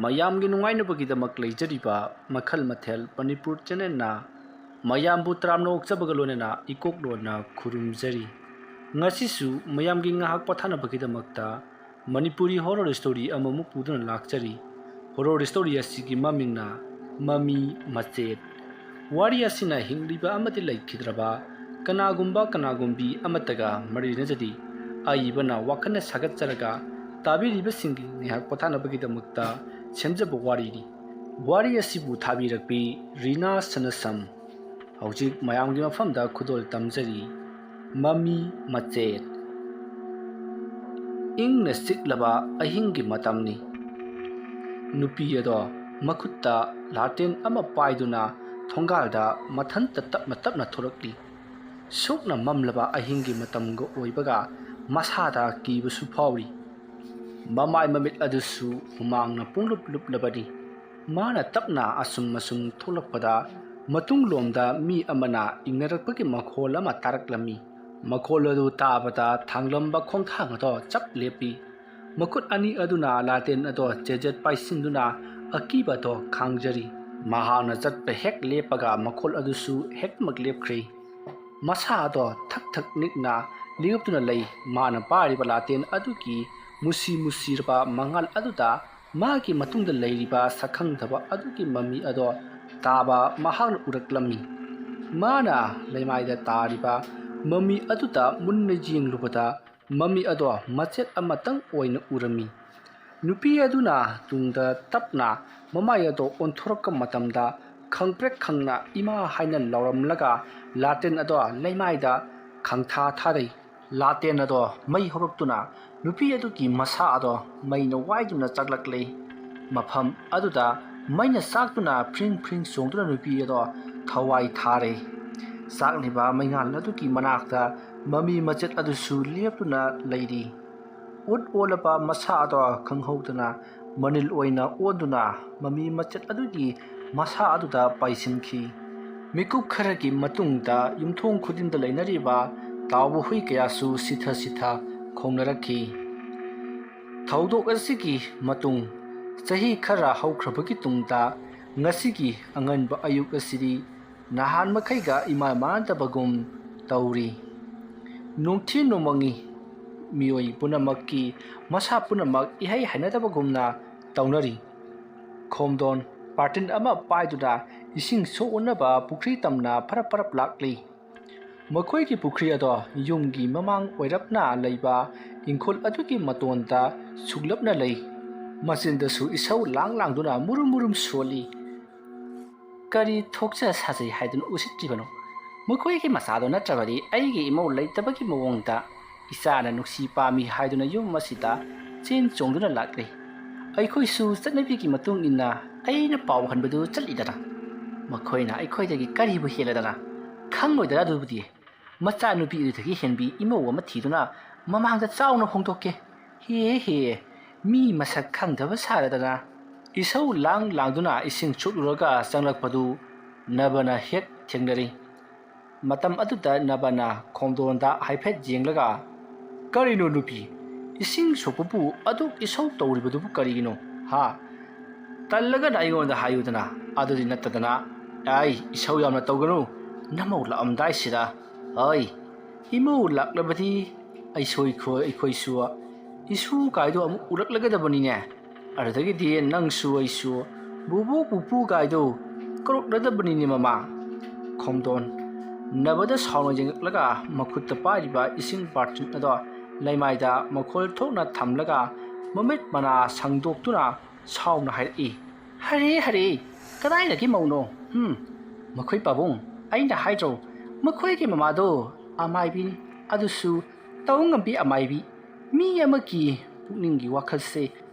ꯃꯌꯥꯝꯒꯤ ꯅꯨꯡꯉꯥꯏꯅꯕꯒꯤꯗꯃꯛ ꯂꯩꯖꯔꯤꯕ ꯃꯈꯜ ꯃꯊꯦꯜ ꯃꯅꯤꯄꯨꯔ ꯆꯦꯅꯦꯜꯅ ꯃꯌꯥꯝꯕꯨ ꯇꯔꯥꯝꯅ ꯑꯣꯛꯆꯕꯒ ꯂꯣꯏꯅꯅ ꯏꯀꯣꯛꯂꯣꯟꯅ ꯈꯨꯔꯨꯝꯖꯔꯤ꯫ ꯉꯁꯤꯁꯨ ꯃꯌꯥꯝꯒꯤ ꯉꯥꯏꯍꯥꯛ ꯄꯣꯊꯥꯅꯕꯒꯤꯗꯃꯛꯇ ꯃꯅꯤꯄꯨꯔꯤ ꯍꯣꯔꯔ ꯁ꯭ꯇꯣꯔꯤ ꯑꯃꯃꯨꯛ ꯄꯨꯗꯨꯅ ꯂꯥꯛꯆꯔꯤ꯫ ꯍꯣꯔꯔ ꯁ꯭ꯇꯣꯔꯤ ꯑꯁꯤꯒꯤ ꯃꯃꯤꯡꯅ ꯃꯃꯤ ꯃꯆꯦꯠ꯫ ꯋꯥꯔꯤ ꯑꯁꯤꯅ ꯍꯤꯡꯂꯤꯕ ꯑꯃꯗꯤ ꯂꯩꯈꯤꯗ꯭ꯔꯕ ꯀꯅꯥꯒꯨꯝꯕꯤ ꯑꯃꯠꯇꯒ ꯃꯔꯤ ꯂꯩꯅꯖꯗꯦ꯫ ꯑꯏꯕꯅ ꯋꯥꯈꯜꯅ ꯁꯥꯒꯠꯆꯔꯒ ꯇꯥꯕꯤꯔꯤꯕꯁꯤꯡꯒꯤ ꯉꯥꯏꯍꯥꯛ ꯄꯣꯊꯥꯅꯕꯒꯤꯗꯃꯛꯇ ꯁꯦꯝꯖꯕ ꯋꯥꯔꯤꯅꯤ꯫ ꯋꯥꯔꯤ ꯑꯁꯤꯕꯨ ꯊꯥꯕꯤꯔꯛꯄꯤ ꯔꯤꯅꯥ ꯁꯅꯁꯝ꯫ ꯍꯧꯖꯤꯛ ꯃꯌꯥꯝꯒꯤ ꯃꯐꯝꯗ ꯈꯨꯗꯣꯜ ꯇꯝꯖꯔꯤ꯫ ꯃꯃꯤ ꯃꯆꯦꯠ꯫ ꯏꯪꯅ ꯆꯤꯛꯂꯕ ꯑꯍꯤꯡꯒꯤ ꯃꯇꯝꯅꯤ꯫ ꯅꯨꯄꯤ ꯑꯗꯣ ꯃꯈꯨꯠꯇ ꯂꯥꯇꯦꯟ ꯑꯃ ꯄꯥꯏꯗꯨꯅ ꯊꯣꯡꯒꯥꯜꯗ ꯃꯊꯟꯇ ꯇꯞꯅ ꯊꯣꯔꯛꯂꯤ꯫ ꯁꯨꯛꯅ ꯃꯝꯂꯕ ꯑꯍꯤꯡꯒꯤ ꯃꯇꯝꯒ ꯑꯣꯏꯕꯒ ꯃꯁꯥꯗ ꯀꯤꯕꯁꯨ ꯐꯥꯎꯔꯤ꯫ ꯃꯃꯥꯏ ꯃꯃꯤꯠ ꯑꯗꯨꯁꯨ ꯍꯨꯃꯥꯡꯅ ꯄꯨꯡꯂꯨꯞ ꯂꯨꯞꯂꯕꯅꯤ꯫ ꯃꯥꯅ ꯇꯞꯅ ꯑꯁꯨꯝ ꯊꯣꯛꯂꯛꯄꯗ ꯃꯇꯨꯡꯂꯣꯝꯗ ꯃꯤ ꯑꯃꯅ ꯏꯪꯅꯔꯛꯄꯒꯤ ꯃꯈꯣꯜ ꯑꯃ ꯇꯥꯔꯛꯂꯝꯃꯤ꯫ ꯃꯈꯣꯜ ꯑꯗꯨ ꯇꯥꯕꯗ ꯊꯥꯡꯂꯝꯕ ꯈꯣꯡꯊꯥꯡ ꯑꯗꯣ ꯆꯞ ꯂꯦꯞꯄꯤ꯫ ꯃꯈꯨꯠ ꯑꯅꯤ ꯑꯗꯨꯅ ꯂꯥꯇꯦꯟ ꯑꯗꯣ ꯆꯦꯖꯦꯠ ꯄꯥꯏꯁꯤꯟꯗꯨꯅ ꯑꯀꯤꯕ ꯑꯗꯣ ꯈꯥꯡꯖꯔꯤ꯫ ꯃꯍꯥꯛꯅ ꯆꯠꯄ ꯍꯦꯛ ꯂꯦꯞꯄꯒ ꯃꯈꯣꯜ ꯑꯗꯨꯁꯨ ꯍꯦꯛꯇꯃꯛ ꯂꯦꯞꯈ꯭ꯔꯦ꯫ ꯃꯁꯥ ꯑꯗꯣ ꯊꯛ ꯅꯤꯛꯅ ꯂꯦꯞꯇꯨꯅ ꯂꯩ꯫ ꯃꯥꯅ ꯄꯥꯏꯔꯤꯕ ꯂꯥꯇꯦꯟ ꯑꯗꯨꯒꯤ ꯃꯨꯁꯤꯔꯕ ꯃꯉꯥꯜ ꯑꯗꯨꯗ ꯃꯥꯒꯤ ꯃꯇꯨꯡꯗ ꯂꯩꯔꯤꯕ ꯁꯛꯈꯪꯗꯕ ꯑꯗꯨꯒꯤ ꯃꯃꯤ ꯑꯗꯣ ꯇꯥꯕ ꯃꯍꯥꯛꯅ ꯎꯔꯛꯂꯝꯃꯤ꯫ ꯃꯥꯅ ꯂꯩꯃꯥꯏꯗ ꯇꯥꯔꯤꯕ ꯃꯃꯤ ꯑꯗꯨꯗ ꯃꯨꯟꯅ ꯌꯦꯡꯂꯨꯕꯗ ꯃꯃꯤ ꯑꯗꯣ ꯃꯆꯦꯠ ꯑꯃꯇꯪ ꯑꯣꯏꯅ ꯎꯔꯝꯃꯤ꯫ ꯅꯨꯄꯤ ꯑꯗꯨꯅ ꯇꯨꯡꯗ ꯇꯞꯅ ꯃꯃꯥꯏ ꯑꯗꯣ ꯑꯣꯟꯊꯣꯔꯛꯄ ꯃꯇꯝꯗ ꯈꯪꯄ꯭ꯔꯦꯛ ꯈꯪꯅ ꯏꯃꯥ ꯍꯥꯏꯅ ꯂꯥꯎꯔꯝꯂꯒ ꯂꯥꯇꯦꯟ ꯑꯗꯣ ꯂꯩꯃꯥꯏꯗ ꯈꯪꯊꯥ ꯊꯥꯔꯩ꯫ ꯂꯥꯇꯦꯟ ꯑꯗꯣ ꯃꯩ ꯍꯧꯔꯛꯇꯨꯅ ꯅꯨꯄꯤ ꯑꯗꯨꯒꯤ ꯃꯁꯥ ꯑꯗꯣ ꯃꯩꯅ ꯋꯥꯏꯗꯨꯅ ꯆꯥꯛꯂꯛꯂꯦ꯫ ꯃꯐꯝ ꯑꯗꯨꯗ ꯃꯩꯅ ꯆꯥꯛꯇꯨꯅ ꯐ꯭ꯔꯤꯡ ꯆꯣꯡꯗꯨꯅ ꯅꯨꯄꯤ ꯑꯗꯣ ꯊꯋꯥꯏ ꯊꯥꯔꯦ꯫ ꯆꯥꯛꯂꯤꯕ ꯃꯩꯉꯥꯜ ꯑꯗꯨꯒꯤ ꯃꯅꯥꯛꯇ ꯃꯃꯤ ꯃꯆꯦꯠ ꯑꯗꯨꯁꯨ ꯂꯦꯞꯇꯨꯅ ꯂꯩꯔꯤ꯫ ꯑꯣꯜꯂꯕ ꯃꯁꯥ ꯑꯗꯣ ꯈꯪꯍꯧꯗꯅ ꯃꯅꯤꯜ ꯑꯣꯏꯅ ꯑꯣꯟꯗꯨꯅ ꯃꯃꯤ ꯃꯆꯦꯠ ꯑꯗꯨꯒꯤ ꯃꯁꯥ ꯑꯗꯨꯗ ꯄꯥꯏꯁꯤꯟꯈꯤ꯫ ꯃꯤꯀꯨꯞ ꯈꯔꯒꯤ ꯃꯇꯨꯡꯗ ꯌꯨꯝꯊꯣꯡ ꯈꯨꯗꯤꯡꯗ ꯂꯩꯅꯔꯤꯕ ꯇꯥꯎꯕ ꯍꯨꯏ ꯀꯌꯥꯁꯨ ꯁꯤꯊ ꯈꯣꯡꯅꯔꯛꯈꯤ꯫ ꯊꯧꯗꯣꯛ ꯑꯁꯤꯒꯤ ꯃꯇꯨꯡ ꯆꯍꯤ ꯈꯔ ꯍꯧꯈ꯭ꯔꯕꯒꯤ ꯇꯨꯡꯗ ꯉꯁꯤꯒꯤ ꯑꯉꯟꯕ ꯑꯌꯨꯛ ꯑꯁꯤꯗꯤ ꯅꯍꯥꯟ ꯃꯈꯩꯒ ꯏꯃꯥꯟ ꯃꯥꯟꯅꯗꯕꯒꯨꯝ ꯇꯧꯔꯤ꯫ ꯅꯣꯡꯊꯤ ꯅꯣꯡꯃꯪꯉꯤ꯫ ꯃꯤꯑꯣꯏ ꯄꯨꯝꯅꯃꯛꯀꯤ ꯃꯁꯥ ꯄꯨꯝꯅꯃꯛ ꯏꯍꯩ ꯍꯩꯅꯗꯕꯒꯨꯝꯅ ꯇꯧꯅꯔꯤ꯫ ꯈꯣꯝꯗꯣꯟ ꯕꯥꯔꯇꯤꯟ ꯑꯃ ꯄꯥꯏꯗꯨꯅ ꯏꯁꯤꯡ ꯁꯣꯛꯎꯅꯕ ꯄꯨꯈ꯭ꯔꯤ ꯇꯝꯅ ꯐꯔꯞ ꯂꯥꯛꯂꯤ꯫ ꯃꯈꯣꯏꯒꯤ ꯄꯨꯈ꯭ꯔꯤ ꯑꯗꯣ ꯌꯨꯝꯒꯤ ꯃꯃꯥꯡ ꯑꯣꯏꯔꯞꯅ ꯂꯩꯕ ꯏꯪꯈꯣꯜ ꯑꯗꯨꯒꯤ ꯃꯇꯣꯟꯗ ꯁꯨꯡꯂꯞꯅ ꯂꯩ꯫ ꯃꯆꯤꯟꯗꯁꯨ ꯏꯁꯧ ꯂꯥꯡꯗꯨꯅ ꯃꯨꯔꯨꯝ ꯁꯣꯜꯂꯤ꯫ ꯀꯔꯤ ꯊꯣꯛꯆ ꯁꯥꯖꯩ ꯍꯥꯏꯗꯨꯅ ꯎꯁꯤꯠꯇ꯭ꯔꯤꯕꯅꯣ? ꯃꯈꯣꯏꯒꯤ ꯃꯆꯥꯗꯣ ꯅꯠꯇ꯭ꯔꯕꯗꯤ ꯑꯩꯒꯤ ꯏꯃꯧ ꯂꯩꯇꯕꯒꯤ ꯃꯑꯣꯡꯗ ꯏꯆꯥꯅ ꯅꯨꯡꯁꯤ ꯄꯥꯝꯃꯤ ꯍꯥꯏꯗꯨꯅ ꯌꯨꯝ ꯑꯁꯤꯗ ꯆꯦꯟ ꯆꯣꯡꯗꯨꯅ ꯂꯥꯛꯂꯤ꯫ ꯑꯩꯈꯣꯏꯁꯨ ꯆꯠꯅꯕꯤꯒꯤ ꯃꯇꯨꯡ ꯏꯟꯅ ꯑꯩꯅ ꯄꯥꯎ ꯍꯟꯕꯗꯨ ꯆꯠꯂꯤꯗꯅ꯫ ꯃꯈꯣꯏꯅ ꯑꯩꯈꯣꯏꯗꯒꯤ ꯀꯔꯤꯕꯨ ꯍꯦꯜꯂꯗꯅ? ꯈꯪꯂꯣꯏꯗꯔ ꯑꯗꯨꯕꯨꯗꯤ ꯃꯆꯥꯅꯨꯄꯤ ꯑꯗꯨꯗꯒꯤ ꯍꯦꯟꯕꯤ ꯏꯃꯧ ꯑꯃ ꯊꯤꯗꯨꯅ ꯃꯃꯥꯡꯗ ꯆꯥꯎꯅ ꯍꯣꯡꯗꯣꯛꯀꯦ꯫ ꯍꯦ ꯃꯤ ꯃꯁꯛ ꯈꯪꯗꯕ ꯁꯥꯔꯗꯅ꯫ ꯏꯁꯧ ꯂꯥꯡꯗꯨꯅ ꯏꯁꯤꯡ ꯁꯣꯛꯂꯨꯔꯒ ꯆꯪꯂꯛꯄꯗꯨ ꯅꯕꯅ ꯍꯦꯛ ꯊꯦꯡꯅꯔꯤ꯫ ꯃꯇꯝ ꯑꯗꯨꯗ ꯅꯕꯅ ꯈꯣꯝꯗꯣꯟꯗ ꯍꯥꯏꯐꯦꯠ ꯌꯦꯡꯂꯒ "ꯀꯔꯤꯅꯣ ꯅꯨꯄꯤ, ꯏꯁꯤꯡ ꯁꯣꯛꯄꯕꯨ ꯑꯗꯨꯛ ꯏꯁꯧ ꯇꯧꯔꯤꯕꯗꯨꯕꯨ ꯀꯔꯤꯒꯤꯅꯣ? ꯍꯥ? ꯇꯜꯂꯒꯅ ꯑꯩꯉꯣꯟꯗ ꯍꯥꯏꯌꯨꯗꯅ, ꯑꯗꯨꯗꯤ ꯅꯠꯇꯗꯅ ꯏꯁꯧ ꯌꯥꯝꯅ ꯇꯧꯒꯅꯨ ꯅꯃꯧ ꯂꯥꯛꯑꯝꯗꯥꯏꯁꯤꯗ꯫ ꯏꯃꯧ ꯂꯥꯛꯂꯕꯗꯤ ꯑꯩꯈꯣꯏꯁꯨ ꯏꯁꯨ ꯀꯥꯏꯗꯣ ꯑꯃꯨꯛ ꯎꯔꯛꯂꯒꯗꯕꯅꯤꯅꯦ꯫ ꯑꯗꯨꯗꯒꯤꯗꯤ ꯅꯪꯁꯨ ꯑꯩꯁꯨ ꯕꯨꯕꯣꯛ ꯄꯨꯄꯨ ꯀꯥꯏꯗꯣ ꯀꯧꯔꯛꯂꯗꯕꯅꯤꯅꯦ ꯃꯃꯥ꯫ ꯈꯣꯝꯗꯣꯟ ꯅꯕꯗ ꯁꯥꯎꯅ ꯌꯦꯡꯉꯛꯂꯒ ꯃꯈꯨꯠꯇ ꯄꯥꯏꯔꯤꯕ ꯏꯁꯤꯡ ꯕꯥꯔꯇꯤꯟ ꯑꯗꯣ ꯂꯩꯃꯥꯏꯗ ꯃꯈꯣꯜ ꯊꯣꯛꯅ ꯊꯝꯂꯒ ꯃꯃꯤꯠ ꯃꯅꯥ ꯁꯪꯗꯣꯛꯇꯨꯅ ꯁꯥꯎꯅ ꯍꯥꯏꯔꯛꯏ꯫ ꯍꯔꯦ ꯀꯗꯥꯏꯗꯒꯤ ꯃꯧꯅꯣ? ꯃꯈꯣꯏ ꯄꯥꯕꯨꯡ, ꯑꯩꯅ ꯍꯥꯏꯗ꯭ꯔꯣ ꯃꯈꯣꯏꯒꯤ ꯃꯃꯥꯗꯣ ꯑꯃꯥꯏꯕꯤꯅꯤ, ꯑꯗꯨꯁꯨ ꯇꯧꯉꯝꯕꯤ ꯑꯃꯥꯏꯕꯤ꯫ ꯃꯤ ꯑꯃꯒꯤ ꯄꯨꯛꯅꯤꯡꯒꯤ ꯋꯥꯈꯜꯁꯦ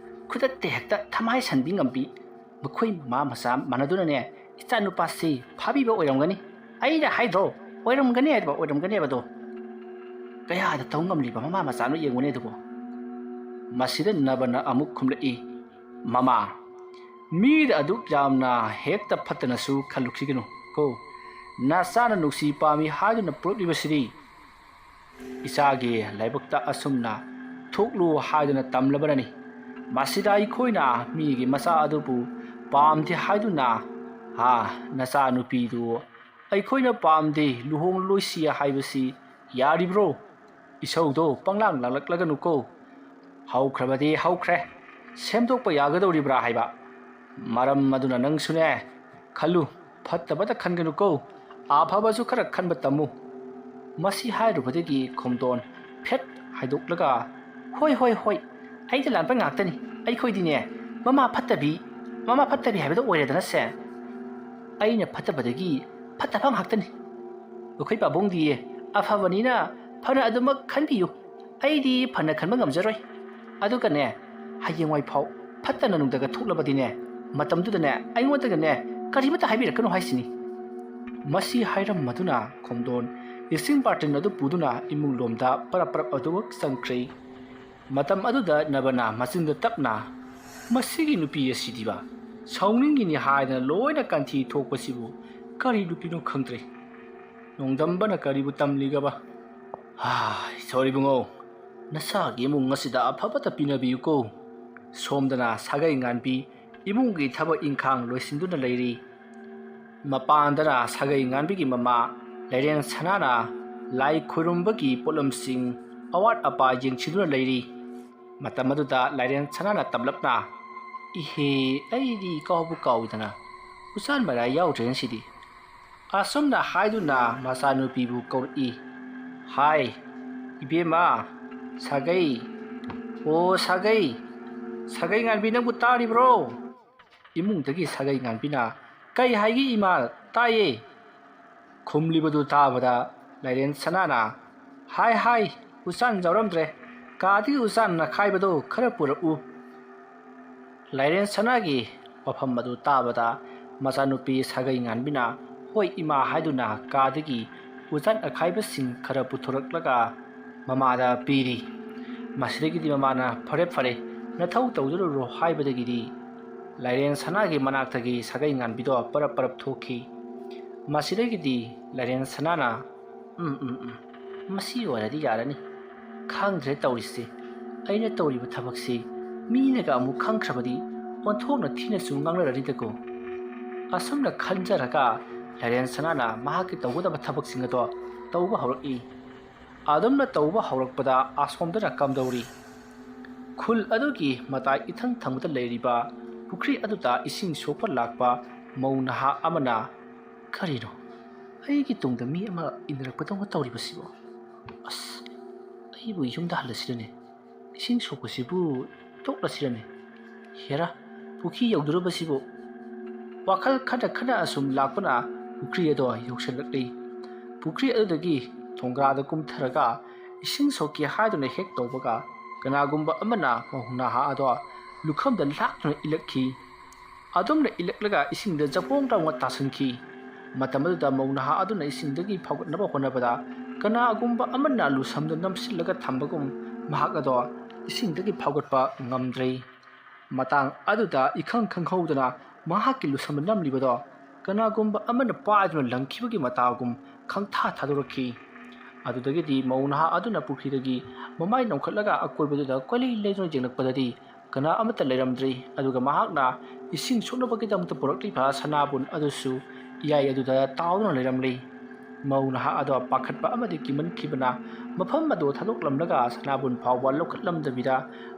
ꯈꯨꯗꯛꯇ ꯍꯦꯛꯇ ꯊꯃꯥꯏ ꯁꯟꯕꯤ ꯉꯝꯕꯤ꯫ ꯃꯈꯣꯏ ꯃꯃꯥ ꯃꯆꯥ ꯃꯥꯟꯅꯗꯨꯅꯅꯦ ꯏꯆꯥꯅꯨꯄꯥꯁꯤ ꯐꯥꯕꯤꯕ ꯑꯣꯏꯔꯝꯒꯅꯤ꯫ ꯑꯩꯅ ꯍꯥꯏꯗ꯭ꯔꯣ ꯑꯣꯏꯔꯝꯒꯅꯤ ꯍꯥꯏꯕꯗꯣ꯫ ꯀꯌꯥꯗ ꯇꯧ ꯉꯝꯂꯤꯕ ꯃꯃꯥ ꯃꯆꯥꯅꯣ ꯌꯦꯡꯉꯨꯅꯦ ꯑꯗꯨꯕꯨ꯫ ꯃꯁꯤꯗ ꯅꯕꯅ ꯑꯃꯨꯛ ꯈꯨꯝꯂꯛꯏ꯫ ꯃꯃꯥ, ꯃꯤꯗ ꯑꯗꯨꯛ ꯌꯥꯝꯅ ꯍꯦꯛꯇ ꯐꯠꯇꯅꯁꯨ ꯈꯜꯂꯨꯈꯤꯒꯅꯨ ꯀꯣ꯫ ꯅꯆꯥꯅ ꯅꯨꯡꯁꯤ ꯄꯥꯝꯃꯤ ꯍꯥꯏꯗꯨꯅ ꯄꯨꯔꯛꯂꯤꯕꯁꯤꯗꯤ ꯏꯆꯥꯒꯤ ꯂꯥꯏꯕꯛꯇ ꯑꯁꯨꯝꯅ ꯊꯣꯛꯂꯨ ꯍꯥꯏꯗꯨꯅ ꯇꯝꯂꯕꯅꯅꯤ꯫ ꯃꯁꯤꯗ ꯑꯩꯈꯣꯏꯅ ꯃꯤꯒꯤ ꯃꯆꯥ ꯑꯗꯨꯕꯨ ꯄꯥꯝꯗꯦ ꯍꯥꯏꯗꯨꯅ ꯅꯆꯥ ꯅꯨꯄꯤꯗꯨ ꯑꯩꯈꯣꯏꯅ ꯄꯥꯝꯗꯦ ꯂꯨꯍꯣꯡꯂꯣꯏꯁꯤ ꯍꯥꯏꯕꯁꯤ ꯌꯥꯔꯤꯕ꯭ꯔꯣ? ꯏꯁꯧꯗꯣ ꯄꯪꯂꯥꯡ ꯂꯥꯡꯂꯛꯂꯒꯅꯨꯀꯣ꯫ ꯍꯧꯈ꯭ꯔꯕꯗꯤ ꯍꯧꯈ꯭ꯔꯦ, ꯁꯦꯝꯗꯣꯛꯄ ꯌꯥꯒꯗꯧꯔꯤꯕ꯭ꯔꯥ ꯍꯥꯏꯕ꯫ ꯃꯔꯝ ꯑꯗꯨꯅ ꯅꯪꯁꯨꯅꯦ ꯈꯜꯂꯨ, ꯐꯠꯇꯕꯇ ꯈꯟꯒꯅꯨꯀꯣ, ꯑꯐꯕꯁꯨ ꯈꯔ ꯈꯟꯕ ꯇꯝꯃꯨ꯫ ꯃꯁꯤ ꯍꯥꯏꯔꯨꯕꯗꯒꯤ ꯈꯣꯝꯗꯣꯟ ꯐꯦꯠ ꯍꯥꯏꯗꯣꯛꯂꯒ ꯍꯣꯏ ꯍꯣꯏ ꯍꯣꯏ, ꯑꯩꯗ ꯂꯥꯟꯕ ꯉꯥꯛꯇꯅꯤ, ꯑꯩꯈꯣꯏꯗꯤꯅꯦ ꯃꯃꯥ ꯐꯠꯇꯕꯤ ꯍꯥꯏꯕꯗꯣ ꯑꯣꯏꯔꯦꯗꯅꯁꯦ꯫ ꯑꯩꯅ ꯐꯠꯇꯕꯗꯒꯤ ꯐꯠꯇꯕ ꯉꯥꯛꯇꯅꯤ, ꯑꯩꯈꯣꯏ ꯄꯥꯕꯨꯡꯗꯤ ꯑꯐꯕꯅꯤꯅ ꯐꯅ ꯑꯗꯨꯃꯛ ꯈꯟꯕꯤꯌꯨ, ꯑꯩꯗꯤ ꯐꯅ ꯈꯟꯕ ꯉꯝꯖꯔꯣꯏ꯫ ꯑꯗꯨꯒꯅꯦ ꯍꯌꯦꯡꯋꯥꯏꯐꯥꯎ ꯐꯠꯇꯅ ꯅꯨꯡꯗꯒ ꯊꯣꯛꯂꯕꯗꯤꯅꯦ ꯃꯇꯝꯗꯨꯗꯅꯦ ꯑꯩꯉꯣꯟꯗꯒꯅꯦ ꯀꯔꯤꯃꯠꯇ ꯍꯥꯏꯕꯤꯔꯛꯀꯅꯨ ꯍꯥꯏꯁꯤꯅꯤ꯫ ꯃꯁꯤ ꯍꯥꯏꯔꯝꯃꯗꯨꯅ ꯈꯣꯝꯗꯣꯟ ꯏꯁꯤꯡ ꯕꯥꯔꯇꯤꯟ ꯑꯗꯨ ꯄꯨꯗꯨꯅ ꯏꯃꯨꯡ ꯂꯣꯝꯗ ꯄꯔꯞ ꯑꯗꯨꯃꯛ ꯆꯪꯈ꯭ꯔꯦ꯫ ꯃꯇꯝ ꯑꯗꯨꯗ ꯅꯕꯅ ꯃꯆꯤꯟꯗ ꯇꯞꯅ ꯃꯁꯤꯒꯤ ꯅꯨꯄꯤ ꯑꯁꯤꯗꯤꯕ ꯁꯥꯎꯅꯤꯡꯉꯤꯅꯤ ꯍꯥꯏꯗꯅ ꯂꯣꯏꯅ ꯀꯟꯊꯤ ꯊꯣꯛꯄꯁꯤꯕꯨ ꯀꯔꯤ ꯅꯨꯄꯤꯅꯣ ꯈꯪꯗ꯭ꯔꯦ꯫ ꯅꯣꯡꯗꯝꯕꯅ ꯀꯔꯤꯕꯨ ꯇꯝꯂꯤꯒꯕ? ꯁꯣꯔꯤ ꯏꯕꯨꯡꯉꯣ, ꯅꯆꯥꯒꯤ ꯏꯃꯨꯡ ꯑꯁꯤꯗ ꯑꯐꯕꯇ ꯄꯤꯅꯕꯤꯌꯨꯀꯣ꯫ ꯁꯣꯝꯗꯅ ꯁꯥꯒꯩ ꯉꯥꯟꯕꯤ ꯏꯃꯨꯡꯒꯤ ꯊꯕꯛ ꯏꯪꯈꯥꯡ ꯂꯣꯏꯁꯤꯟꯗꯨꯅ ꯂꯩꯔꯤ꯫ ꯃꯄꯥꯟꯗꯅ ꯁꯥꯒꯩ ꯉꯥꯟꯕꯤꯒꯤ ꯃꯃꯥ ꯂꯩꯔꯦꯟ ꯁꯅꯥꯅ ꯂꯥꯏ ꯈꯨꯔꯨꯝꯕꯒꯤ ꯄꯣꯠꯂꯝꯁꯤꯡ ꯑꯋꯥꯠ ꯑꯄꯥ ꯌꯦꯡꯁꯤꯟꯗꯨꯅ ꯂꯩꯔꯤ꯫ ꯃꯇꯝ ꯑꯗꯨꯗ ꯂꯩꯔꯦꯟ ꯁꯅꯥꯅ ꯇꯝꯂꯞꯅ ꯏꯍꯦ, ꯑꯩꯗꯤ ꯀꯥꯎꯕꯨ ꯀꯥꯎꯏꯗꯅ, ꯎꯆꯥꯟ ꯃꯔꯥꯏ ꯌꯥꯎꯗ꯭ꯔꯦ ꯉꯁꯤꯗꯤ ꯑꯁꯨꯝꯅ ꯍꯥꯏꯗꯨꯅ ꯃꯆꯥꯅꯨꯄꯤꯕꯨ ꯀꯧꯔꯛꯏ꯫ ꯍꯥꯏ ꯏꯕꯦꯝꯃ, ꯁꯥꯒꯩ, ꯑꯣ ꯁꯥꯒꯩ ꯉꯥꯟꯕꯤ ꯅꯪꯕꯨ ꯇꯥꯔꯤꯕ꯭ꯔꯣ? ꯏꯃꯨꯡꯗꯒꯤ ꯁꯥꯒꯩ ꯉꯥꯟꯕꯤꯅ ꯀꯩ ꯍꯥꯏꯒꯦ ꯏꯃꯥ, ꯇꯥꯏꯌꯦ ꯈꯨꯝꯂꯤꯕꯗꯨ ꯇꯥꯕꯗ ꯂꯩꯔꯦꯟ ꯁꯅꯥꯅ ꯍꯥꯏ ꯎꯆꯥꯟ ꯌꯥꯎꯔꯝꯗ꯭ꯔꯦ, ꯀꯥꯗꯒꯤ ꯎꯆꯥꯟ ꯅꯈꯥꯏꯕꯗꯣ ꯈꯔ ꯄꯨꯔꯛꯎ꯫ ꯂꯩꯔꯦꯟ ꯁꯅꯥꯒꯤ ꯋꯥꯐꯝ ꯑꯗꯨ ꯇꯥꯕꯗ ꯃꯆꯥꯅꯨꯄꯤ ꯁꯥꯒꯩ ꯉꯥꯟꯕꯤꯅ ꯍꯣꯏ ꯏꯃꯥ ꯍꯥꯏꯗꯨꯅ ꯀꯥꯗꯒꯤ ꯎꯆꯥꯟ ꯑꯈꯥꯏꯕꯁꯤꯡ ꯈꯔ ꯄꯨꯊꯣꯔꯛꯂꯒ ꯃꯃꯥꯗ ꯄꯤꯔꯤ꯫ ꯃꯁꯤꯗꯒꯤꯗꯤ ꯃꯃꯥꯅ ꯐꯔꯦ ꯅꯊꯧ ꯇꯧꯖꯔꯨꯔꯣ ꯍꯥꯏꯕꯗꯒꯤꯗꯤ ꯂꯩꯔꯦꯟ ꯁꯅꯥꯒꯤ ꯃꯅꯥꯛꯇꯒꯤ ꯁꯥꯒꯩ ꯉꯥꯟꯕꯤꯗꯣ ꯄꯔꯞ ꯊꯣꯛꯈꯤ꯫ ꯃꯁꯤꯗꯒꯤꯗꯤ ꯂꯩꯔꯦꯟ ꯁꯅꯥꯅ ꯃꯁꯤ ꯑꯣꯏꯔꯗꯤ ꯌꯥꯔꯅꯤ, ꯈꯪꯗ꯭ꯔꯦ ꯇꯧꯔꯤꯁꯦ, ꯑꯩꯅ ꯇꯧꯔꯤꯕ ꯊꯕꯛꯁꯤ ꯃꯤꯅꯒ ꯑꯃꯨꯛ ꯈꯪꯈ꯭ꯔꯕꯗꯤ ꯑꯣꯟꯊꯣꯛꯅ ꯊꯤꯅꯁꯨ ꯉꯥꯡꯅꯔꯅꯤꯗꯀꯣ꯫ ꯑꯁꯨꯝꯅ ꯈꯟꯖꯔꯒ ꯂꯩꯔꯦꯟ ꯁꯅꯥꯅ ꯃꯍꯥꯛꯀꯤ ꯇꯧꯒꯗꯕ ꯊꯕꯛꯁꯤꯡ ꯑꯗꯣ ꯇꯧꯕ ꯍꯧꯔꯛꯏ꯫ ꯑꯗꯨꯝꯅ ꯇꯧꯕ ꯍꯧꯔꯛꯄꯗ ꯑꯁꯣꯝꯗꯅ ꯀꯝꯗꯧꯔꯤ? ꯈꯨꯜ ꯑꯗꯨꯒꯤ ꯃꯇꯥꯏ ꯏꯊꯪ ꯊꯪꯕꯗ ꯂꯩꯔꯤꯕ ꯄꯨꯈ꯭ꯔꯤ ꯑꯗꯨꯗ ꯏꯁꯤꯡ ꯁꯣꯛꯄ ꯂꯥꯛꯄ ꯃꯧ ꯅꯍꯥ ꯑꯃꯅ ꯀꯔꯤꯅꯣ ꯑꯩꯒꯤ ꯇꯨꯡꯗ ꯃꯤ ꯑꯃ ꯏꯟꯅꯔꯛꯄꯗꯧꯅ ꯇꯧꯔꯤꯕꯁꯤꯕꯣ? ꯑꯁ, ꯑꯩꯕꯨ ꯌꯨꯝꯗ ꯍꯜꯂꯁꯤꯔꯅꯦ, ꯏꯁꯤꯡ ꯁꯣꯛꯄꯁꯤꯕꯨ ꯇꯣꯛꯂꯁꯤꯔꯅꯦ, ꯍꯦꯔꯥ ꯄꯨꯈ꯭ꯔꯤ ꯌꯧꯗꯨꯔꯕꯁꯤꯕꯨ꯫ ꯋꯥꯈꯜ ꯈꯟꯅ ꯑꯁꯨꯝ ꯂꯥꯛꯄꯅ ꯄꯨꯈ꯭ꯔꯤ ꯑꯗꯣ ꯌꯧꯁꯤꯜꯂꯛꯂꯤ꯫ ꯄꯨꯈ꯭ꯔꯤ ꯑꯗꯨꯗꯒꯤ ꯊꯣꯡꯒ꯭ꯔꯥꯗ ꯀꯨꯝꯊꯔꯒ ꯏꯁꯤꯡ ꯁꯣꯛꯀꯦ ꯍꯥꯏꯗꯨꯅ ꯍꯦꯛ ꯇꯧꯕꯒ ꯀꯅꯥꯒꯨꯝꯕ ꯑꯃꯅ ꯃꯧ ꯅꯍꯥ ꯑꯗꯣ ꯂꯨꯈꯝꯗ ꯂꯥꯛꯇꯨꯅ ꯏꯜꯂꯛꯈꯤ꯫ ꯑꯗꯨꯝꯅ ꯏꯜꯂꯛꯂꯒ ꯏꯁꯤꯡꯗ ꯖꯄꯣꯡ ꯂꯥꯎꯅ ꯇꯥꯁꯟꯈꯤ꯫ ꯃꯇꯝ ꯑꯗꯨꯗ ꯃꯧ ꯅꯍꯥ ꯑꯗꯨꯅ ꯏꯁꯤꯡꯗꯒꯤ ꯐꯥꯎꯒꯠꯅꯕ ꯍꯣꯠꯅꯕꯗ ꯀꯅꯥꯒꯨꯝꯕ ꯑꯃꯅ ꯂꯨꯁꯝꯗ ꯅꯝꯁꯤꯜꯂꯒ ꯊꯝꯕꯒꯨꯝ ꯃꯍꯥꯛ ꯑꯗꯣ ꯏꯁꯤꯡꯗꯒꯤ ꯐꯥꯎꯒꯠꯄ ꯉꯝꯗ꯭ꯔꯦ꯫ ꯃꯇꯥꯡ ꯑꯗꯨꯗ ꯏꯈꯪ ꯈꯪꯍꯧꯗꯅ ꯃꯍꯥꯛꯀꯤ ꯂꯨꯁꯝꯗ ꯅꯝꯂꯤꯕꯗꯣ ꯀꯅꯥꯒꯨꯝꯕ ꯑꯃꯅ ꯄꯥꯏꯗꯨꯅ ꯂꯪꯈꯤꯕꯒꯤ ꯃꯇꯥꯒꯨꯝ ꯈꯪꯊꯥ ꯊꯥꯗꯣꯔꯛꯈꯤ꯫ ꯑꯗꯨꯗꯒꯤꯗꯤ ꯃꯧ ꯅꯍꯥ ꯑꯗꯨꯅ ꯄꯨꯈ꯭ꯔꯤꯗꯒꯤ ꯃꯃꯥꯏ ꯅꯣꯡꯈꯠꯂꯒ ꯑꯀꯣꯏꯕꯗꯨꯗ ꯀꯣꯏꯂꯩ ꯂꯩꯗꯨꯅ ꯌꯦꯡꯂꯛꯄꯗꯗꯤ ꯀꯅꯥ ꯑꯃꯠꯇ ꯂꯩꯔꯝꯗ꯭ꯔꯦ꯫ ꯑꯗꯨꯒ ꯃꯍꯥꯛꯅ ꯏꯁꯤꯡ ꯁꯣꯛꯅꯕꯒꯤꯗꯃꯛꯇ ꯄꯨꯔꯛꯂꯤꯕ ꯁꯅꯥꯕꯨꯟ ꯑꯗꯨꯁꯨ ꯏꯌꯥꯏ ꯑꯗꯨꯗ ꯇꯥꯎꯗꯨꯅ ꯂꯩꯔꯝꯂꯦ꯫ ꯃꯧ ꯅꯍꯥ ꯑꯗꯣ ꯄꯥꯈꯠꯄ ꯑꯃꯗꯤ ꯀꯤꯃꯟꯈꯤꯕꯅ ꯃꯐꯝ ꯑꯗꯨ ꯊꯥꯗꯣꯛꯂꯝꯂꯒ ꯁꯅꯥꯕꯨꯟ ꯐꯥꯎꯕ ꯂꯧꯈꯠꯂꯝꯗꯕꯤꯗ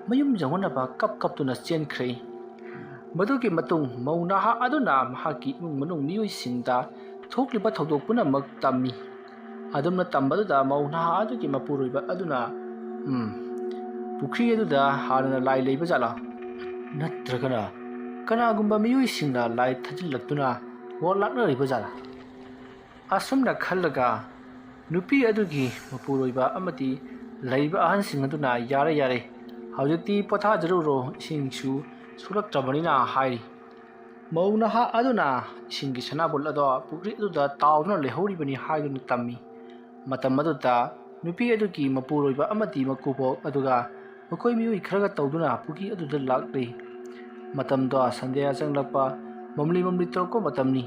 ꯃꯌꯨꯝ ꯌꯧꯅꯅꯕ ꯀꯞꯇꯨꯅ ꯆꯦꯟꯈ꯭ꯔꯦ꯫ ꯃꯗꯨꯒꯤ ꯃꯇꯨꯡ ꯃꯧ ꯅꯍꯥ ꯑꯗꯨꯅ ꯃꯍꯥꯛꯀꯤ ꯏꯃꯨꯡ ꯃꯅꯨꯡ ꯃꯤꯑꯣꯏꯁꯤꯡꯗ ꯊꯣꯛꯂꯤꯕ ꯊꯧꯗꯣꯛ ꯄꯨꯝꯅꯃꯛ ꯇꯝꯃꯤ꯫ ꯑꯗꯨꯝꯅ ꯇꯝꯕꯗꯨꯗ ꯃꯧ ꯅꯍꯥ ꯑꯗꯨꯒꯤ ꯃꯄꯨꯔꯣꯏꯕ ꯑꯗꯨꯅ ꯄꯨꯈ꯭ꯔꯤ ꯑꯗꯨꯗ ꯍꯥꯟꯅꯅ ꯂꯥꯏ ꯂꯩꯕ ꯖꯥꯠꯂꯥ? ꯅꯠꯇ꯭ꯔꯒꯅ ꯀꯅꯥꯒꯨꯝꯕ ꯃꯤꯑꯣꯏꯁꯤꯡꯅ ꯂꯥꯏ ꯊꯥꯖꯤꯜꯂꯛꯇꯨꯅ ꯋꯥ ꯂꯥꯛꯅꯔꯤꯕ ꯖꯥꯠꯂꯥ? ꯑꯁꯨꯝꯅ ꯈꯜꯂꯒ ꯅꯨꯄꯤ ꯑꯗꯨꯒꯤ ꯃꯄꯨꯔꯣꯏꯕ ꯑꯃꯗꯤ ꯂꯩꯔꯤꯕ ꯑꯍꯟꯁꯤꯡ ꯑꯗꯨꯅ ꯌꯥꯔꯦ, ꯍꯧꯖꯤꯛꯇꯤ ꯄꯣꯊꯥꯖꯔꯨꯔꯣ, ꯏꯁꯤꯡꯁꯨ ꯁꯣꯛꯂꯛꯇ꯭ꯔꯕꯅꯤꯅ ꯍꯥꯏꯔꯤ꯫ ꯃꯧ ꯅꯍꯥ ꯑꯗꯨꯅ ꯏꯁꯤꯡꯒꯤ ꯁꯅꯥꯕꯨꯟ ꯑꯗꯣ ꯄꯨꯈ꯭ꯔꯤ ꯑꯗꯨꯗ ꯇꯥꯎꯗꯨꯅ ꯂꯩꯍꯧꯔꯤꯕꯅꯤ ꯍꯥꯏꯗꯨꯅ ꯇꯝꯃꯤ꯫ ꯃꯇꯝ ꯑꯗꯨꯗ ꯅꯨꯄꯤ ꯑꯗꯨꯒꯤ ꯃꯄꯨꯔꯣꯏꯕ ꯑꯃꯗꯤ ꯃꯀꯨꯕꯣꯛ ꯑꯗꯨꯒ ꯃꯈꯣꯏ ꯃꯤꯑꯣꯏ ꯈꯔꯒ ꯇꯧꯗꯨꯅ ꯄꯨꯈ꯭ꯔꯤ ꯑꯗꯨꯗ ꯂꯥꯛꯂꯤ꯫ ꯃꯇꯝꯗꯣ ꯁꯟꯙ꯭ꯌꯥ ꯆꯪꯂꯛꯄ ꯃꯝꯂꯤ ꯇꯧꯔꯛꯄ ꯃꯇꯝꯅꯤ꯫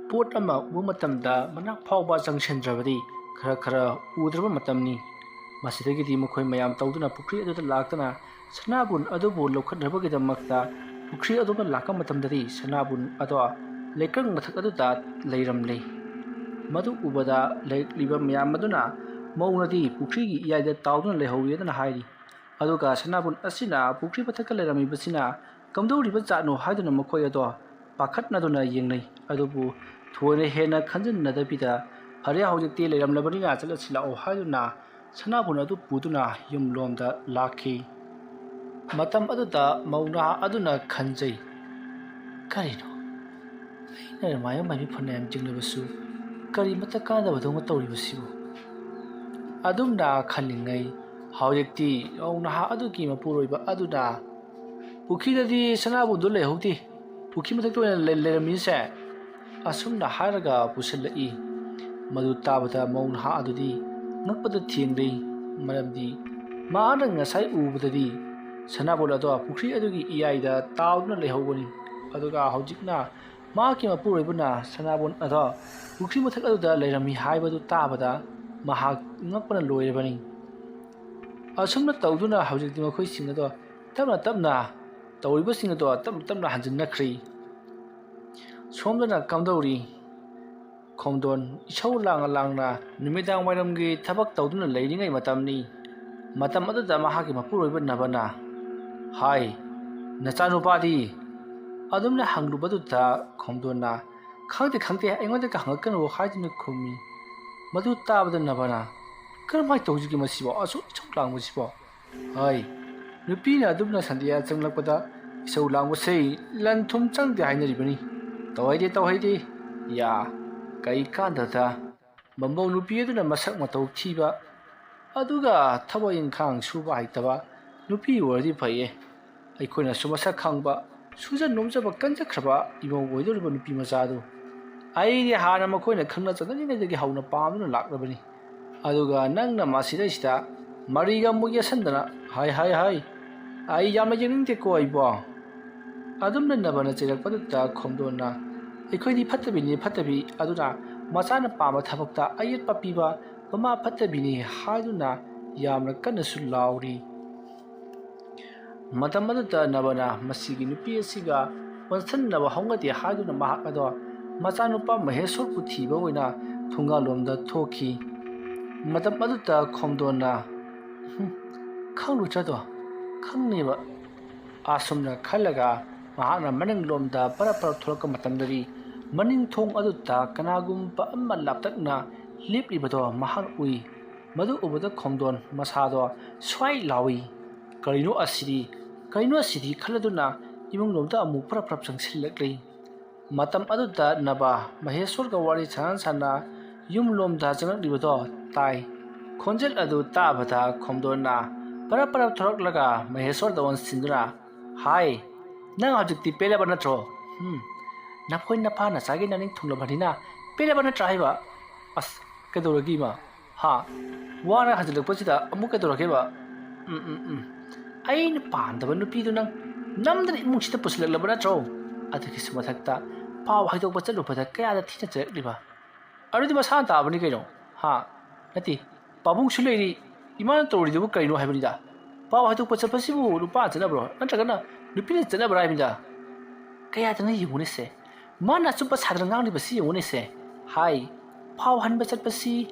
ꯄꯣꯠ ꯑꯃ ꯎꯕ ꯃꯇꯝꯗ ꯃꯅꯥꯛ ꯐꯥꯎꯕ ꯆꯪꯁꯤꯟꯗ꯭ꯔꯕꯗꯤ ꯈꯔ ꯎꯗ꯭ꯔꯕ ꯃꯇꯝꯅꯤ꯫ ꯃꯁꯤꯗꯒꯤꯗꯤ ꯃꯈꯣꯏ ꯃꯌꯥꯝ ꯇꯧꯗꯨꯅ ꯄꯨꯈ꯭ꯔꯤ ꯑꯗꯨꯗ ꯂꯥꯛꯇꯨꯅ ꯁꯅꯥꯕꯨꯟ ꯑꯗꯨꯕꯨ ꯂꯧꯈꯠꯅꯕꯒꯤꯗꯃꯛꯇ ꯄꯨꯈ꯭ꯔꯤ ꯑꯗꯨꯅ ꯂꯥꯛꯄ ꯃꯇꯝꯗꯗꯤ ꯁꯅꯥꯕꯨꯟ ꯑꯗꯣ ꯂꯩꯀꯪ ꯃꯊꯛ ꯑꯗꯨꯗ ꯂꯩꯔꯝꯂꯦ꯫ ꯃꯗꯨ ꯎꯕꯗ ꯂꯩꯔꯤꯕ ꯃꯌꯥꯝ ꯑꯗꯨꯅ ꯃꯧꯅꯗꯤ ꯄꯨꯈ꯭ꯔꯤꯒꯤ ꯏꯌꯥꯏꯗ ꯇꯥꯎꯗꯨꯅ ꯂꯩꯍꯧꯋꯦꯗꯅ ꯍꯥꯏꯔꯤ꯫ ꯑꯗꯨꯒ ꯁꯅꯥꯕꯨꯟ ꯑꯁꯤꯅ ꯄꯨꯈ꯭ꯔꯤ ꯃꯊꯛꯇ ꯂꯩꯔꯝꯃꯤꯕꯁꯤꯅ ꯀꯝꯗꯧꯔꯤꯕ ꯖꯥꯠꯅꯣ ꯍꯥꯏꯗꯨꯅ ꯃꯈꯣꯏ ꯑꯗꯣ ꯄꯥꯈꯠꯅꯗꯨꯅ ꯌꯦꯡꯅꯩ꯫ ꯑꯗꯨꯕꯨ ꯊꯣꯏꯅ ꯍꯦꯟꯅ ꯈꯟꯖꯤꯟꯅꯗꯕꯤꯗ ꯐꯔꯦ ꯍꯧꯖꯤꯛꯇꯤ ꯂꯩꯔꯝꯂꯕꯅꯤꯅ ꯆꯠꯂꯁꯤ ꯂꯥꯛꯑꯣ ꯍꯥꯏꯗꯨꯅ ꯁꯅꯥꯕꯨꯟ ꯑꯗꯨ ꯄꯨꯗꯨꯅ ꯌꯨꯝꯂꯣꯝꯗ ꯂꯥꯛꯈꯤ꯫ ꯃꯇꯝ ꯑꯗꯨꯗ ꯃꯧ ꯅꯍꯥ ꯑꯗꯨꯅ ꯈꯟꯖꯩ, ꯀꯔꯤꯅꯣ ꯑꯩꯅ ꯃꯥꯌꯣꯛ ꯃꯥꯏꯕꯤ ꯐꯅꯌꯥꯝ ꯆꯤꯡꯂꯕꯁꯨ ꯀꯔꯤꯃꯠꯇ ꯀꯥꯟꯅꯗꯕꯗꯧꯅ ꯇꯧꯔꯤꯕꯁꯤꯕꯨ? ꯑꯗꯨꯝꯅ ꯈꯜꯂꯤꯉꯩ ꯍꯧꯖꯤꯛꯇꯤ ꯃꯧ ꯅꯍꯥ ꯑꯗꯨꯒꯤ ꯃꯄꯨꯔꯣꯏꯕ ꯑꯗꯨꯅ ꯄꯨꯈ꯭ꯔꯤꯗꯗꯤ ꯁꯅꯥꯕꯨꯟꯗꯨ ꯂꯩꯍꯧꯗꯦ, ꯄꯨꯈ꯭ꯔꯤ ꯃꯊꯛꯇ ꯑꯣꯏꯅ ꯂꯩꯔꯝꯃꯤꯁꯦ ꯑꯁꯨꯝꯅ ꯍꯥꯏꯔꯒ ꯄꯨꯁꯤꯜꯂꯛꯏ꯫ ꯃꯗꯨ ꯇꯥꯕꯗ ꯃꯧ ꯅꯍꯥ ꯑꯗꯨꯗꯤ ꯉꯛꯄꯗ ꯊꯦꯡꯂꯩ꯫ ꯃꯔꯝꯗꯤ ꯃꯍꯥꯛꯅ ꯉꯁꯥꯏ ꯎꯕꯗꯗꯤ ꯁꯅꯥꯕꯨꯟ ꯑꯗꯣ ꯄꯨꯈ꯭ꯔꯤ ꯑꯗꯨꯒꯤ ꯏꯌꯥꯏꯗ ꯇꯥꯎꯗꯨꯅ ꯂꯩꯍꯧꯕꯅꯤ꯫ ꯑꯗꯨꯒ ꯍꯧꯖꯤꯛꯅ ꯃꯍꯥꯛꯀꯤ ꯃꯄꯨꯔꯣꯏꯕꯅ ꯁꯅꯥꯕꯨꯟ ꯑꯗꯣ ꯄꯨꯈ꯭ꯔꯤ ꯃꯊꯛ ꯑꯗꯨꯗ ꯂꯩꯔꯝꯃꯤ ꯍꯥꯏꯕꯗꯨ ꯇꯥꯕꯗ ꯃꯍꯥꯛ ꯉꯛꯄꯅ ꯂꯣꯏꯔꯕꯅꯤ꯫ ꯑꯁꯨꯝꯅ ꯇꯧꯗꯨꯅ ꯍꯧꯖꯤꯛꯇꯤ ꯃꯈꯣꯏꯁꯤꯡ ꯑꯗꯣ ꯇꯞꯅ ꯇꯞꯅ ꯇꯧꯔꯤꯕꯁꯤꯡ ꯑꯗꯣ ꯇꯞꯅ ꯇꯞꯅ ꯍꯟꯖꯤꯟꯅꯈ꯭ꯔꯤ꯫ ꯁꯣꯝꯗꯅ ꯀꯝꯗꯧꯔꯤ? ꯈꯣꯡꯗꯣꯟ ꯏꯁꯧ ꯂꯥꯡꯅ ꯂꯥꯡꯅ ꯅꯨꯃꯤꯗꯥꯡ ꯋꯥꯏꯔꯝꯒꯤ ꯊꯕꯛ ꯇꯧꯗꯨꯅ ꯂꯩꯔꯤꯉꯩ ꯃꯇꯝꯅꯤ꯫ ꯃꯇꯝ ꯑꯗꯨꯗ ꯃꯍꯥꯛꯀꯤ ꯃꯄꯨꯔꯣꯏꯕ ꯅꯕꯅ, ꯍꯥꯏ ꯅꯆꯥꯅꯨꯄꯥꯗꯤ? ꯑꯗꯨꯝꯅ ꯍꯪꯂꯨꯕꯗꯨꯗ ꯈꯣꯡꯗꯣꯟꯅ, ꯈꯪꯗꯦ ꯑꯩꯉꯣꯟꯗꯒ ꯍꯪꯉꯛꯀꯅꯨ ꯍꯥꯏꯗꯨꯅ ꯈꯨꯝꯃꯤ꯫ ꯃꯗꯨ ꯇꯥꯕꯗ ꯅꯕꯅ, ꯀꯔꯝꯍꯥꯏꯅ ꯇꯧꯁꯤꯒꯦ ꯃꯁꯤꯕꯣ, ꯑꯁꯨꯛ ꯏꯁꯧ ꯂꯥꯡꯕꯁꯤꯕꯣ? ꯍꯥꯏ, ꯅꯨꯄꯤꯅ ꯑꯗꯨꯝꯅ ꯁꯟꯗ꯭ꯌꯥ ꯆꯪꯂꯛꯄꯗ ꯏꯁꯧ ꯂꯥꯡꯕꯁꯦ ꯂꯟ ꯊꯨꯝ ꯆꯪꯗꯦ ꯍꯥꯏꯅꯔꯤꯕꯅꯤ꯫ ꯇꯧꯍꯩꯗꯦ ꯌꯥ, ꯀꯔꯤ ꯀꯥꯟꯗꯕꯗ ꯃꯃꯧ ꯅꯨꯄꯤ ꯑꯗꯨꯅ ꯃꯁꯛ ꯃꯇꯧ ꯊꯤꯕ ꯑꯗꯨꯒ ꯊꯕꯛ ꯏꯪꯈꯥꯡ ꯁꯨꯕ ꯍꯩꯇꯕ ꯅꯨꯄꯤ ꯑꯣꯏꯔꯗꯤ ꯐꯩꯌꯦ, ꯑꯩꯈꯣꯏꯅꯁꯨ ꯃꯁꯛ ꯈꯪꯕ ꯁꯨꯖ ꯅꯣꯝꯖꯕ ꯀꯟꯖꯈ꯭ꯔꯕ ꯏꯃꯧ ꯑꯣꯏꯗꯧꯔꯤꯕ ꯅꯨꯄꯤ ꯃꯆꯥꯗꯨ ꯑꯩꯗꯤ ꯍꯥꯟꯅ ꯃꯈꯣꯏꯅ ꯈꯪꯅ ꯆꯠꯅꯔꯤꯉꯩꯗꯒꯤ ꯍꯧꯅ ꯄꯥꯝꯗꯨꯅ ꯂꯥꯛꯂꯕꯅꯤ꯫ ꯑꯗꯨꯒ ꯅꯪꯅ ꯃꯁꯤꯗꯩꯁꯤꯗ ꯃꯔꯤꯒ ꯑꯃꯨꯛ ꯌꯦꯠꯁꯟꯗꯅ ꯍꯥꯏ ꯑꯩ ꯌꯥꯝꯅ ꯌꯦꯡꯅꯤꯡꯗꯦꯀꯣ ꯑꯩꯕꯣ꯫ ꯑꯗꯨꯝꯅ ꯅꯕꯅ ꯆꯩꯔꯛꯄꯗꯨꯗ ꯈꯣꯡꯗꯣꯟꯅ, ꯑꯩꯈꯣꯏꯗꯤ ꯐꯠꯇꯕꯤ ꯑꯗꯨꯅ ꯃꯆꯥꯅ ꯄꯥꯝꯕ ꯊꯕꯛꯇ ꯑꯌꯦꯠꯄ ꯄꯤꯕ ꯃꯃꯥ ꯐꯠꯇꯕꯤꯅꯤ ꯍꯥꯏꯗꯨꯅ ꯌꯥꯝꯅ ꯀꯟꯅꯁꯨ ꯂꯥꯎꯔꯤ꯫ ꯃꯇꯝ ꯑꯗꯨꯗ ꯅꯕꯅ ꯃꯁꯤꯒꯤ ꯅꯨꯄꯤ ꯑꯁꯤꯒ ꯑꯣꯟꯁꯟꯅꯕ ꯍꯧꯅꯗꯦ ꯍꯥꯏꯗꯨꯅ ꯃꯍꯥꯛ ꯑꯗꯣ ꯃꯆꯥꯅꯨꯄꯥ ꯃꯍꯦꯁꯣꯔꯕꯨ ꯊꯤꯕ ꯑꯣꯏꯅ ꯊꯣꯡꯒꯥꯜꯂꯣꯝꯗ ꯊꯣꯛꯈꯤ꯫ ꯃꯇꯝ ꯑꯗꯨꯗ ꯈꯣꯡꯗꯣꯟꯅ, ꯈꯪꯂꯨꯗ꯭ꯔꯗꯣ, ꯈꯪꯅꯦꯕ꯫ ꯑꯁꯨꯝꯅ ꯈꯜꯂꯒ ꯃꯍꯥꯛꯅ ꯃꯅꯤꯡꯂꯣꯝꯗ ꯄꯔꯞ ꯊꯣꯛꯂꯛꯄ ꯃꯇꯝꯗꯗꯤ ꯃꯅꯤꯡ ꯊꯣꯡ ꯑꯗꯨꯗ ꯀꯅꯥꯒꯨꯝꯕ ꯑꯃ ꯂꯥꯞꯇꯛꯅ ꯂꯦꯞꯂꯤꯕꯗꯣ ꯃꯍꯥꯛ ꯎꯏ꯫ ꯃꯗꯨ ꯎꯕꯗ ꯈꯣꯡꯗꯣꯟ ꯃꯁꯥꯗꯣ ꯁ꯭ꯋꯥꯏ ꯂꯥꯎꯏ꯫ ꯀꯔꯤꯅꯣ ꯑꯁꯤꯗꯤ ꯈꯜꯂꯗꯨꯅ ꯏꯃꯨꯡꯂꯣꯝꯗ ꯑꯃꯨꯛ ꯄꯔꯞ ꯆꯪꯁꯤꯜꯂꯛꯂꯤ꯫ ꯃꯇꯝ ꯑꯗꯨꯗ ꯅꯕ ꯃꯍꯦꯁꯣꯔꯒ ꯋꯥꯔꯤ ꯁꯥꯟꯅ ꯌꯨꯝꯂꯣꯝꯗ ꯆꯪꯂꯛꯂꯤꯕꯗꯣ ꯇꯥꯏ꯫ ꯈꯣꯟꯖꯦꯜ ꯑꯗꯨ ꯇꯥꯕꯗ ꯈꯣꯡꯗꯣꯟꯅ ꯄꯔꯞ ꯊꯣꯔꯛꯂꯒ ꯃꯍꯦꯁꯣꯔꯗ ꯑꯣꯟꯁꯤꯟꯗꯨꯅ, ꯍꯥꯏ, ꯅꯪ ꯍꯧꯖꯤꯛꯇꯤ ꯄꯦꯜꯂꯕ ꯅꯠꯇ꯭ꯔꯣ? ꯅꯈꯣꯏ ꯅꯄꯥ ꯅꯆꯥꯒꯤ ꯅꯅꯤꯡ ꯊꯨꯡꯂꯕꯅꯤꯅ ꯄꯦꯜꯂꯕ ꯅꯠꯇ꯭ꯔꯥ ꯍꯥꯏꯕ? ꯑꯁ, ꯀꯩꯗꯧꯔꯒꯦ ꯏꯃꯥ? ꯋꯥꯅ ꯍꯟꯖꯤꯜꯂꯛꯄꯁꯤꯗ ꯑꯃꯨꯛ ꯀꯩꯗꯧꯔꯒꯦꯕ? ꯑꯩꯅ ꯄꯥꯝꯗꯕ ꯅꯨꯄꯤꯗꯨ ꯅꯪ ꯅꯝꯗꯅ ꯏꯃꯨꯡꯁꯤꯗ ꯄꯨꯁꯤꯜꯂꯛꯂꯕ ꯅꯠꯇ꯭ꯔꯣ? ꯑꯗꯨꯒꯤꯁꯨ ꯃꯊꯛꯇ ꯄꯥꯎ ꯍꯥꯏꯗꯣꯛꯄ ꯆꯠꯂꯨꯕꯗ ꯀꯌꯥꯗ ꯊꯤꯅ ꯆꯩꯔꯛꯂꯤꯕ? ꯑꯗꯨꯗꯤ ꯃꯁꯥꯅ ꯇꯥꯕꯅꯤ ꯀꯩꯅꯣ? ꯅꯠꯇꯦ, ꯄꯥꯕꯨꯡꯁꯨ ꯂꯩꯔꯤ, ꯏꯃꯥꯅ ꯇꯧꯔꯤꯗꯨꯕꯨ ꯀꯔꯤꯅꯣ ꯍꯥꯏꯕꯅꯤꯗ꯫ ꯄꯥꯎ ꯍꯥꯏꯗꯣꯛꯄ ꯆꯠꯄꯁꯤꯕꯨ ꯅꯨꯄꯥꯅ ꯆꯠꯅꯕ꯭ꯔꯣ ꯅꯠꯇ꯭ꯔꯒꯅ ꯅꯨꯄꯤꯅ ꯆꯠꯅꯕ꯭ꯔꯥ ꯍꯥꯏꯕꯅꯤꯗ? ꯀꯌꯥꯗꯅ ꯌꯦꯡꯉꯨꯅꯦꯁꯦ, ꯃꯥꯅ ꯑꯆꯨꯝꯕ ꯁꯥꯗꯅ ꯉꯥꯡꯂꯤꯕꯁꯤ ꯌꯦꯡꯉꯨꯅꯦꯁꯦ꯫ ꯍꯥꯏ, ꯄꯥꯎ ꯍꯟꯕ ꯆꯠꯄꯁꯤ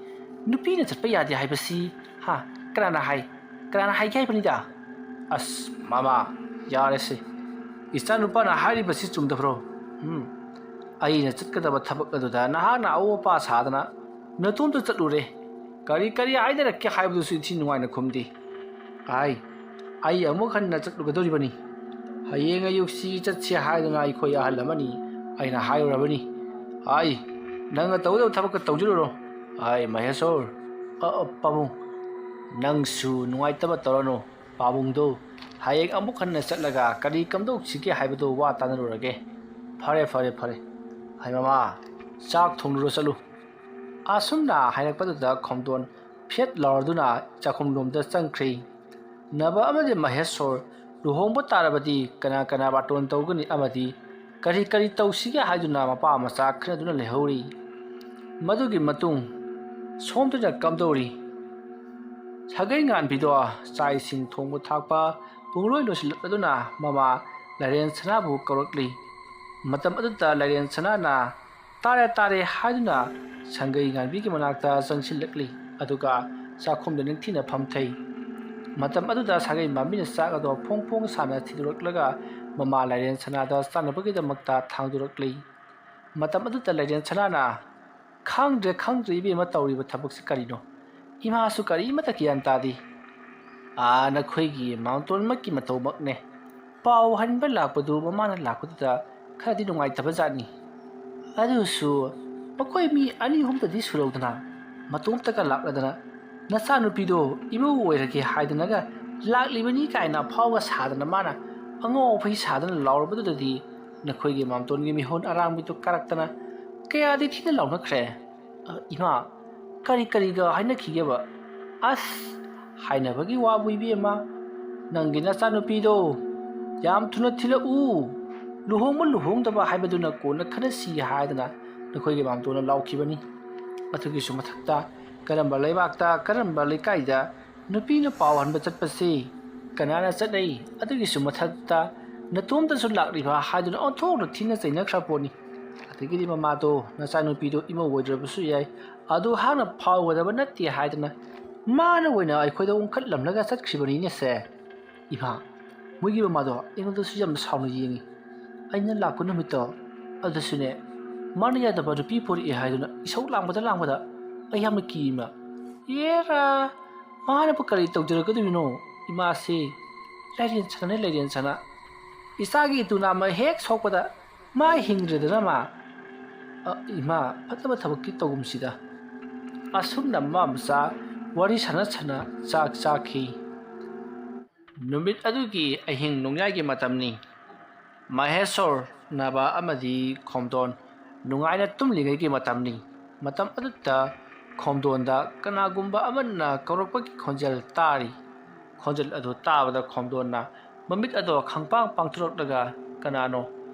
ꯅꯨꯄꯤꯅ ꯆꯠꯄ ꯌꯥꯗꯦ ꯍꯥꯏꯕꯁꯤ ꯀꯅꯥꯅ ꯍꯥꯏꯒꯦ ꯍꯥꯏꯕꯅꯤꯗ? ꯑꯁ ꯃꯃꯥ, ꯌꯥꯔꯦꯁꯦ, ꯏꯆꯥꯅꯨꯄꯥꯅ ꯍꯥꯏꯔꯤꯕꯁꯤ ꯆꯨꯝꯗꯕ꯭ꯔꯣ? ꯑꯩꯅ ꯆꯠꯀꯗꯕ ꯊꯕꯛ ꯑꯗꯨꯗ ꯅꯍꯥꯛꯅ ꯑꯑꯣ ꯑꯄꯥ ꯁꯥꯗꯅ ꯅꯇꯣꯝꯇ ꯆꯠꯂꯨꯔꯦ, ꯀꯔꯤ ꯍꯥꯏꯅꯔꯛꯀꯦ ꯍꯥꯏꯕꯗꯨꯁꯨ ꯏꯟꯊꯤ ꯅꯨꯡꯉꯥꯏꯅ ꯈꯨꯝꯗꯦ꯫ ꯑꯩ ꯑꯃꯨꯛ ꯍꯟꯅ ꯆꯠꯂꯨꯒꯗꯧꯔꯤꯕꯅꯤ꯫ ꯍꯌꯦꯡ ꯑꯌꯨꯛꯁꯤ ꯆꯠꯁꯤ ꯍꯥꯏꯗꯨꯅ ꯑꯩꯈꯣꯏ ꯑꯍꯜ ꯑꯃꯅꯤ ꯑꯩꯅ ꯍꯥꯏꯔꯨꯔꯕꯅꯤ꯫ ꯅꯪꯅ ꯇꯧꯒꯗꯕ ꯊꯕꯛꯀ ꯇꯧꯁꯤꯜꯂꯨꯔꯣ꯫ ꯃꯍꯦꯁꯣꯔ, ꯄꯥꯕꯨꯡ, ꯅꯪꯁꯨ ꯅꯨꯡꯉꯥꯏꯇꯕ ꯇꯧꯔꯅꯨ꯫ ꯄꯥꯕꯨꯡꯗꯣ ꯍꯌꯦꯡ ꯑꯃꯨꯛ ꯍꯟꯅ ꯆꯠꯂꯒ ꯀꯔꯤ ꯀꯝꯗꯧꯁꯤꯒꯦ ꯍꯥꯏꯕꯗꯨ ꯋꯥ ꯇꯥꯟꯅꯔꯨꯔꯒꯦ꯫ ꯐꯔꯦ, ꯃꯃꯥ, ꯆꯥꯛ ꯊꯣꯡꯂꯨꯔꯣ ꯆꯠꯂꯨ꯫ ꯑꯁꯨꯝꯅ ꯍꯥꯏꯔꯛꯄꯗꯨꯗ ꯈꯣꯡꯗꯣꯟ ꯐꯦꯠ ꯂꯥꯎꯔꯗꯨꯅ ꯆꯥꯛꯈꯨꯝꯂꯣꯝꯗ ꯆꯪꯈ꯭ꯔꯤ꯫ ꯅꯕ ꯑꯃꯗꯤ ꯃꯍꯦꯁꯣꯔ ꯂꯨꯍꯣꯡꯕ ꯇꯥꯔꯕꯗꯤꯀꯅꯥ ꯕꯥꯇꯣꯟ ꯇꯧꯒꯅꯤ ꯑꯃꯗꯤ ꯀꯔꯤ ꯇꯧꯁꯤꯒꯦ ꯍꯥꯏꯗꯨꯅ ꯃꯄꯥ ꯃꯆꯥ ꯈꯟꯅꯗꯨꯅ ꯂꯩꯍꯧꯔꯤ꯫ ꯃꯗꯨꯒꯤ ꯃꯇꯨꯡ ꯁꯣꯝꯗꯅ ꯀꯝꯗꯧꯔꯤ? ꯁꯥꯒꯩ ꯉꯥꯟꯕꯤꯗꯣ ꯆꯥꯛ ꯏꯁꯤꯡ ꯊꯣꯡꯕ ꯊꯥꯛꯄ ꯄꯨꯡꯂꯣꯏ ꯂꯣꯏꯁꯤꯜꯂꯛꯂꯗꯨꯅ ꯃꯃꯥ ꯂꯥꯏꯔꯦꯟ ꯁꯅꯥꯕꯨ ꯀꯧꯔꯛꯂꯤ꯫ ꯃꯇꯝ ꯑꯗꯨꯗ ꯂꯥꯏꯔꯦꯟ ꯁꯅꯥꯅ ꯇꯥꯔꯦ ꯇꯥꯔꯦ ꯍꯥꯏꯗꯨꯅ ꯁꯪꯒꯩ ꯉꯥꯟꯕꯤꯒꯤ ꯃꯅꯥꯛꯇ ꯆꯪꯁꯤꯜꯂꯛꯂꯤ ꯑꯗꯨꯒ ꯆꯥꯛꯈꯨꯝꯗ ꯅꯤꯡꯊꯤꯅ ꯐꯝꯊꯩ꯫ ꯃꯇꯝ ꯑꯗꯨꯗ ꯁꯥꯒꯩ ꯃꯥꯟꯕꯤꯅ ꯆꯥꯛ ꯑꯗꯣ ꯐꯣꯡ ꯐꯣꯡ ꯁꯥꯅ ꯊꯤꯗꯣꯔꯛꯂꯒ ꯃꯃꯥ ꯂꯥꯏꯔꯦꯟ ꯁꯅꯥꯗ ꯆꯥꯅꯕꯒꯤꯗꯃꯛꯇ ꯊꯥꯡꯗꯣꯔꯛꯂꯤ꯫ ꯃꯇꯝ ꯑꯗꯨꯗ ꯂꯥꯏꯔꯦꯟ ꯁꯅꯥꯅ ꯈꯪꯗ꯭ꯔꯦ ꯏꯕꯦꯝꯃ ꯇꯧꯔꯤꯕ ꯊꯕꯛꯁꯤ ꯀꯔꯤꯅꯣ? ꯏꯃꯥꯁꯨ ꯀꯔꯤꯃꯠꯇ ꯒ꯭ꯌꯥꯟ ꯇꯥꯗꯦ꯫ ꯅꯈꯣꯏꯒꯤ ꯃꯥꯝꯇꯣꯟꯃꯛꯀꯤ ꯃꯇꯧꯃꯛꯅꯦ꯫ ꯄꯥꯎ ꯍꯟꯕ ꯂꯥꯛꯄꯗꯨ ꯃꯃꯥꯅ ꯂꯥꯛꯄꯗꯨꯗ ꯈꯔꯗꯤ ꯅꯨꯡꯉꯥꯏꯇꯕꯖꯥꯠꯅꯤ꯫ ꯑꯗꯨꯁꯨ ꯃꯈꯣꯏ ꯃꯤ 2-3ꯗꯤ ꯁꯨꯔꯧꯗꯅ ꯃꯇꯣꯝꯇꯒ ꯂꯥꯛꯂꯗꯅ ꯅꯆꯥꯅꯨꯄꯤꯗꯣ ꯏꯃꯧ ꯑꯣꯏꯔꯒꯦ ꯍꯥꯏꯗꯅꯒ ꯂꯥꯛꯂꯤꯕꯅꯤ ꯀꯥꯏꯅ ꯐꯥꯎꯒ ꯁꯥꯗꯅ ꯃꯥꯅ ꯑꯉꯧ ꯑꯐꯩ ꯁꯥꯗꯅ ꯂꯥꯎꯔꯕꯗꯨꯗꯗꯤ ꯅꯈꯣꯏꯒꯤ ꯃꯥꯝꯇꯣꯟꯒꯤ ꯃꯤꯍꯣꯟ ꯑꯔꯥꯡꯕꯤꯗꯨ ꯀꯥꯔꯛꯇꯅ ꯀꯌꯥꯗꯤ ꯊꯤꯅ ꯂꯥꯎꯅꯈ꯭ꯔꯦ꯫ ꯏꯃꯥ ꯀꯔꯤꯒ ꯍꯥꯏꯅꯈꯤꯒꯦꯕ? ꯑꯁ ꯍꯥꯏꯅꯕꯒꯤ ꯋꯥꯕꯨ ꯏꯕꯦꯝꯃ, ꯅꯪꯒꯤ ꯅꯆꯥꯅꯨꯄꯤꯗꯣ ꯌꯥꯝ ꯊꯨꯅ ꯊꯤꯜꯂꯛꯎ, ꯂꯨꯍꯣꯡꯕ ꯂꯨꯍꯣꯡꯗꯕ ꯍꯥꯏꯕꯗꯨꯅ ꯀꯣꯟꯅ ꯈꯟꯅꯁꯤ ꯍꯥꯏꯗꯅ ꯅꯈꯣꯏꯒꯤ ꯃꯥꯝꯇꯣꯟꯅ ꯂꯥꯎꯈꯤꯕꯅꯤ꯫ ꯑꯗꯨꯒꯤꯁꯨ ꯃꯊꯛꯇ ꯀꯔꯝꯕ ꯂꯩꯕꯥꯛꯇ ꯀꯔꯝꯕ ꯂꯩꯀꯥꯏꯗ ꯅꯨꯄꯤꯅ ꯄꯥꯎ ꯍꯟꯕ ꯆꯠꯄꯁꯤ ꯀꯅꯥꯅ ꯆꯠꯅꯩ? ꯑꯗꯨꯒꯤꯁꯨ ꯃꯊꯛꯇ ꯅꯇꯣꯝꯇꯁꯨ ꯂꯥꯛꯂꯤꯕ ꯍꯥꯏꯗꯨꯅ ꯑꯣꯟꯊꯣꯛꯅ ꯊꯤꯅ ꯆꯩꯅꯈ꯭ꯔ ꯄꯣꯠꯅꯤ꯫ ꯑꯗꯒꯤꯗꯤ ꯃꯃꯥꯗꯣ ꯅꯆꯥꯅꯨꯄꯤꯗꯣ ꯏꯃꯧ ꯑꯣꯏꯗ꯭ꯔꯕꯁꯨ ꯌꯥꯏ, ꯑꯗꯨ ꯍꯥꯟꯅ ꯐꯥꯎꯒꯗꯕ ꯅꯠꯇꯦ ꯍꯥꯏꯗꯅ ꯃꯥꯅ ꯑꯣꯏꯅ ꯑꯩꯈꯣꯏꯗ ꯎꯡꯈꯠꯂꯝꯂꯒ ꯆꯠꯈ꯭ꯔꯤꯕꯅꯤꯅꯦꯁꯦ꯫ ꯏꯃꯥ, ꯃꯣꯏꯒꯤ ꯃꯃꯥꯗꯣ ꯑꯩꯉꯣꯟꯗꯁꯨ ꯌꯥꯝꯅ ꯁꯥꯎꯅ ꯌꯦꯡꯉꯤ꯫ ꯑꯩꯅ ꯂꯥꯛꯄ ꯅꯨꯃꯤꯠꯇꯣ ꯑꯗꯨꯁꯨꯅꯦ, ꯃꯥꯅ ꯌꯥꯗꯕ ꯅꯨꯄꯤ ꯄꯣꯔꯛꯑꯦ ꯍꯥꯏꯗꯨꯅ ꯏꯁꯧ ꯂꯥꯡꯕꯗ ꯑꯩ ꯌꯥꯝꯅ ꯀꯤꯃ꯫ ꯑꯦꯔꯥ, ꯃꯥꯅꯕꯨ ꯀꯔꯤ ꯇꯧꯖꯔꯛꯀꯗꯣꯏꯅꯣ? ꯏꯃꯥꯁꯤ ꯂꯥꯏꯔꯦꯟ ꯁꯅꯥꯅꯦ, ꯂꯥꯏꯔꯦꯟ ꯁꯅꯥ꯫ ꯏꯆꯥꯒꯤ ꯏꯇꯨꯅꯥꯃ ꯍꯦꯛ ꯁꯣꯛꯄꯗ ꯃꯥ ꯍꯤꯡꯗ꯭ꯔꯦꯗꯅ ꯃꯥ꯫ ꯏꯃꯥ, ꯐꯠꯇꯕ ꯊꯕꯛꯀꯤ ꯇꯧꯒꯨꯝꯁꯤꯗ꯫ ꯑꯁꯨꯝꯅ ꯃꯃꯥ ꯃꯆꯥ ꯋꯥꯔꯤ ꯁꯥꯟꯅ ꯆꯥꯛ ꯆꯥꯈꯤ꯫ ꯅꯨꯃꯤꯠ ꯑꯗꯨꯒꯤ ꯑꯍꯤꯡ ꯅꯣꯡꯌꯥꯏꯒꯤ ꯃꯇꯝꯅꯤ꯫ ꯃꯍꯦꯁꯣꯔ ꯅꯕ ꯑꯃꯗꯤ ꯈꯣꯝꯗꯣꯟ ꯅꯨꯡꯉꯥꯏꯅ ꯇꯨꯝꯂꯤꯉꯩꯒꯤ ꯃꯇꯝꯅꯤ꯫ ꯃꯇꯝ ꯑꯗꯨꯗ ꯈꯣꯝꯗꯣꯟꯗ ꯀꯅꯥꯒꯨꯝꯕ ꯑꯃꯅ ꯀꯧꯔꯛꯄꯒꯤ ꯈꯣꯟꯖꯦꯜ ꯇꯥꯔꯤ꯫ ꯈꯣꯟꯖꯦꯜ ꯑꯗꯨ ꯇꯥꯕꯗ ꯈꯣꯝꯗꯣꯟꯅ ꯃꯃꯤꯠ ꯑꯗꯣ ꯈꯪꯄꯥꯡ ꯄꯥꯡꯊꯣꯔꯛꯂꯒ ꯀꯅꯥꯅꯣ